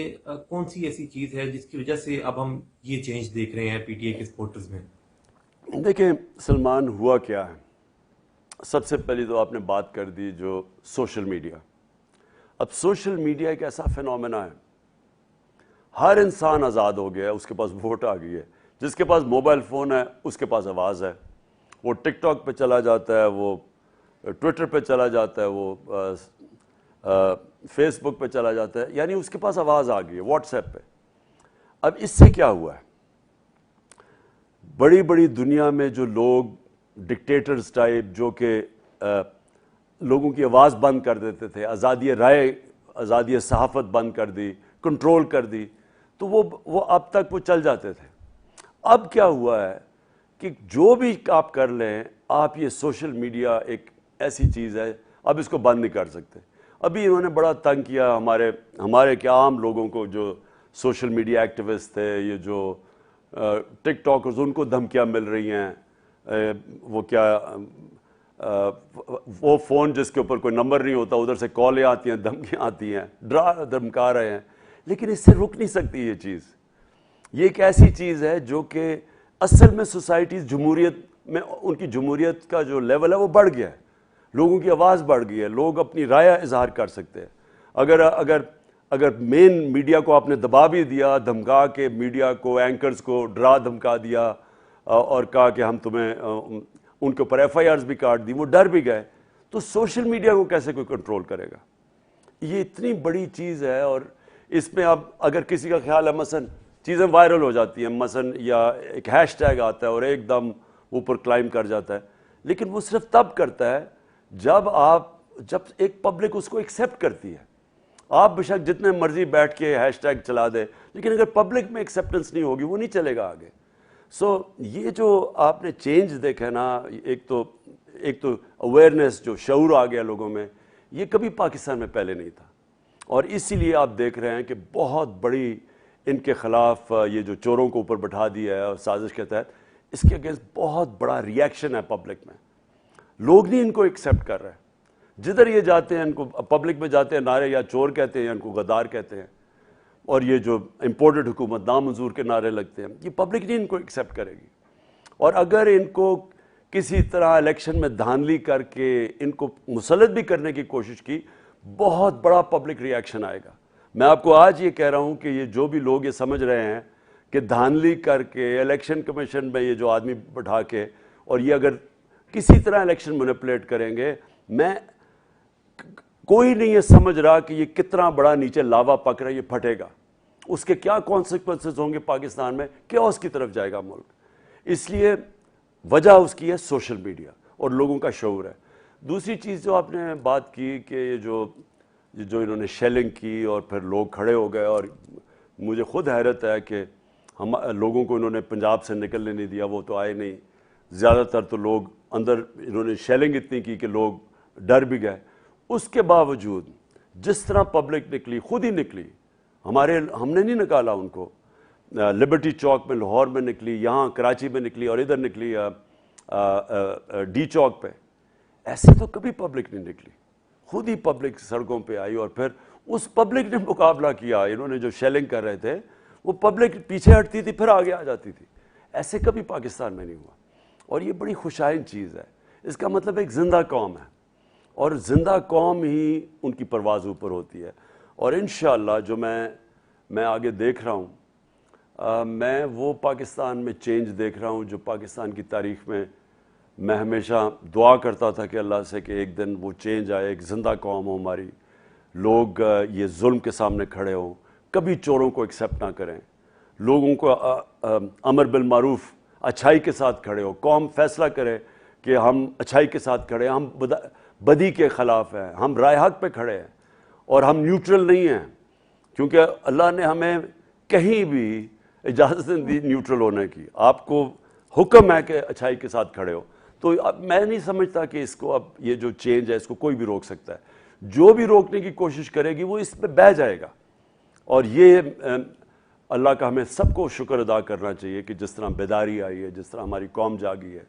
کون سی ایسی چیز ہے جس کی وجہ سے اب ہم یہ چینج دیکھ رہے ہیں پی ٹی اے کے سپورٹرز میں؟ دیکھیں سلمان، ہوا کیا ہے، سب سے پہلی تو آپ نے بات کر دی جو سوشل میڈیا. اب سوشل میڈیا ایک ایسا فینومینا ہے، ہر انسان آزاد ہو گیا ہے، اس کے پاس ووٹ آ گئی ہے. جس کے پاس موبائل فون ہے اس کے پاس آواز ہے. وہ ٹک ٹاک پہ چلا جاتا ہے، وہ ٹویٹر پہ چلا جاتا ہے، وہ فیس بک پہ چلا جاتا ہے، یعنی اس کے پاس آواز آ گئی ہے، واٹس ایپ پہ. اب اس سے کیا ہوا ہے، بڑی بڑی دنیا میں جو لوگ ڈکٹیٹرز ٹائپ جو کہ لوگوں کی آواز بند کر دیتے تھے، آزادی رائے، آزادی صحافت بند کر دی، کنٹرول کر دی، تو وہ اب تک وہ چل جاتے تھے. اب کیا ہوا ہے کہ جو بھی آپ کر لیں آپ، یہ سوشل میڈیا ایک ایسی چیز ہے، اب اس کو بند نہیں کر سکتے. ابھی انہوں نے بڑا تنگ کیا ہمارے کیا عام لوگوں کو، جو سوشل میڈیا ایکٹیوسٹ تھے، یہ جو ٹک ٹاکرز، ان کو دھمکیاں مل رہی ہیں. وہ کیا وہ فون جس کے اوپر کوئی نمبر نہیں ہوتا، ادھر سے کالیں آتی ہیں، دھمکیاں آتی ہیں، ڈرا دھمکا رہے ہیں. لیکن اس سے رک نہیں سکتی یہ چیز. یہ ایک ایسی چیز ہے جو کہ اصل میں سوسائٹیز، جمہوریت میں ان کی جمہوریت کا جو لیول ہے وہ بڑھ گیا ہے، لوگوں کی آواز بڑھ گئی ہے، لوگ اپنی رائے اظہار کر سکتے ہیں. اگر مین میڈیا کو آپ نے دبا بھی دیا، دھمکا کے میڈیا کو، اینکرز کو ڈرا دھمکا دیا اور کہا کہ ہم تمہیں، ان کے اوپر ایف آئی آرز بھی کاٹ دی، وہ ڈر بھی گئے، تو سوشل میڈیا کو کیسے کوئی کنٹرول کرے گا؟ یہ اتنی بڑی چیز ہے. اور اس میں اب اگر کسی کا خیال ہے، مثلا چیزیں وائرل ہو جاتی ہیں، مثلا یا ایک ہیش ٹیگ آتا ہے اور ایک دم اوپر کلائم کر جاتا ہے، لیکن وہ صرف تب کرتا ہے جب ایک پبلک اس کو ایکسیپٹ کرتی ہے. آپ بے شک جتنے مرضی بیٹھ کے ہیش ٹیگ چلا دے، لیکن اگر پبلک میں ایکسیپٹنس نہیں ہوگی وہ نہیں چلے گا آگے. سو یہ جو آپ نے چینج دیکھا نا، ایک تو اویئرنیس، جو شعور آ گیا لوگوں میں، یہ کبھی پاکستان میں پہلے نہیں تھا. اور اسی لیے آپ دیکھ رہے ہیں کہ بہت بڑی ان کے خلاف یہ جو چوروں کو اوپر بٹھا دیا ہے اور سازش کے تحت، اس کے اگینسٹ بہت بڑا ریئیکشن ہے پبلک میں. لوگ نہیں ان کو ایکسیپٹ کر رہے. جدھر یہ جاتے ہیں ان کو، پبلک میں جاتے ہیں، نعرے یا چور کہتے ہیں یا ان کو غدار کہتے ہیں، اور یہ جو امپورٹڈ حکومت نامنظور کے نعرے لگتے ہیں، یہ پبلک نہیں ان کو ایکسیپٹ کرے گی. اور اگر ان کو کسی طرح الیکشن میں دھاندلی کر کے ان کو مسلط بھی کرنے کی کوشش کی، بہت بڑا پبلک ریئیکشن آئے گا. میں آپ کو آج یہ کہہ رہا ہوں کہ یہ جو بھی لوگ یہ سمجھ رہے ہیں کہ دھاندلی کر کے الیکشن کمیشن میں یہ جو آدمی بٹھا کے، اور یہ اگر کسی طرح الیکشن مینیپولیٹ کریں گے، کوئی نہیں یہ سمجھ رہا کہ یہ کتنا بڑا نیچے لاوا پک رہا ہے، یہ پھٹے گا، اس کے کیا کانسیکوینسز ہوں گے پاکستان میں، کیوس کی طرف جائے گا ملک. اس لیے وجہ اس کی ہے سوشل میڈیا اور لوگوں کا شعور ہے. دوسری چیز جو آپ نے بات کی کہ یہ جو انہوں نے شیلنگ کی اور پھر لوگ کھڑے ہو گئے، اور مجھے خود حیرت ہے کہ ہم لوگوں کو انہوں نے پنجاب سے نکلنے نہیں دیا، وہ تو آئے نہیں. زیادہ تر تو لوگ اندر، انہوں نے شیلنگ اتنی کی کہ لوگ ڈر بھی گئے. اس کے باوجود جس طرح پبلک نکلی، خود ہی نکلی، ہم نے نہیں نکالا ان کو. لبرٹی چوک میں، لاہور میں نکلی، یہاں کراچی میں نکلی، اور ادھر نکلی ڈی چوک پہ. ایسے تو کبھی پبلک نہیں نکلی، خود ہی پبلک سڑکوں پہ آئی، اور پھر اس پبلک نے مقابلہ کیا. انہوں نے جو شیلنگ کر رہے تھے، وہ پبلک پیچھے ہٹتی تھی پھر آگے آ جاتی تھی. ایسے کبھی پاکستان میں نہیں ہوا، اور یہ بڑی خوشائن چیز ہے. اس کا مطلب ایک زندہ قوم ہے، اور زندہ قوم ہی ان کی پرواز اوپر ہوتی ہے. اور انشاءاللہ جو میں آگے دیکھ رہا ہوں، میں وہ پاکستان میں چینج دیکھ رہا ہوں جو پاکستان کی تاریخ میں ہمیشہ دعا کرتا تھا کہ اللہ سے کہ ایک دن وہ چینج آئے، ایک زندہ قوم ہو ہماری، لوگ یہ ظلم کے سامنے کھڑے ہوں، کبھی چوروں کو ایکسیپٹ نہ کریں، لوگوں کو امر بالمعروف اچھائی کے ساتھ کھڑے ہو، قوم فیصلہ کرے کہ ہم اچھائی کے ساتھ کھڑے ہیں، ہم بدی کے خلاف ہیں, ہم رائے حق پہ کھڑے ہیں اور ہم نیوٹرل نہیں ہیں, کیونکہ اللہ نے ہمیں کہیں بھی اجازت نہیں دی نیوٹرل ہونے کی. آپ کو حکم ہے کہ اچھائی کے ساتھ کھڑے ہو. تو اب میں نہیں سمجھتا کہ اس کو اب یہ جو چینج ہے اس کو کوئی بھی روک سکتا ہے. جو بھی روکنے کی کوشش کرے گی وہ اس پہ بہہ جائے گا. اور یہ اللہ کا ہمیں سب کو شکر ادا کرنا چاہیے کہ جس طرح بیداری آئی ہے, جس طرح ہماری قوم جاگی ہے,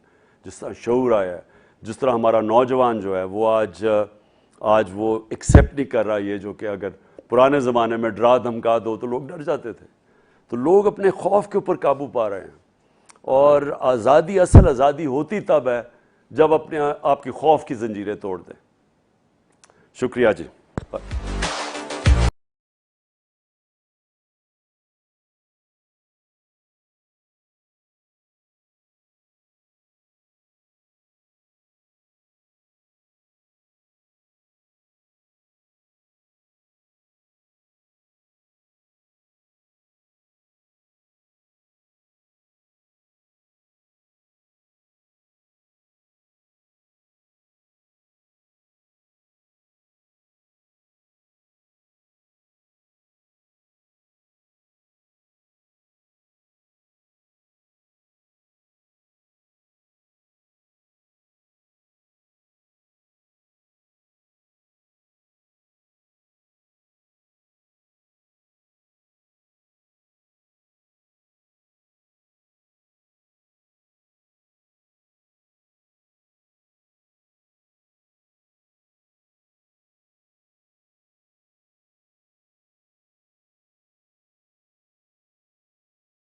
جس طرح شعور آیا ہے, جس طرح ہمارا نوجوان جو ہے وہ آج وہ ایکسیپٹ نہیں کر رہا یہ جو کہ اگر پرانے زمانے میں ڈرا دھمکا دو تو لوگ ڈر جاتے تھے. تو لوگ اپنے خوف کے اوپر قابو پا رہے ہیں. اور آزادی, اصل آزادی ہوتی تب ہے جب اپنے آپ کی خوف کی زنجیریں توڑ دیں. شکریہ جی.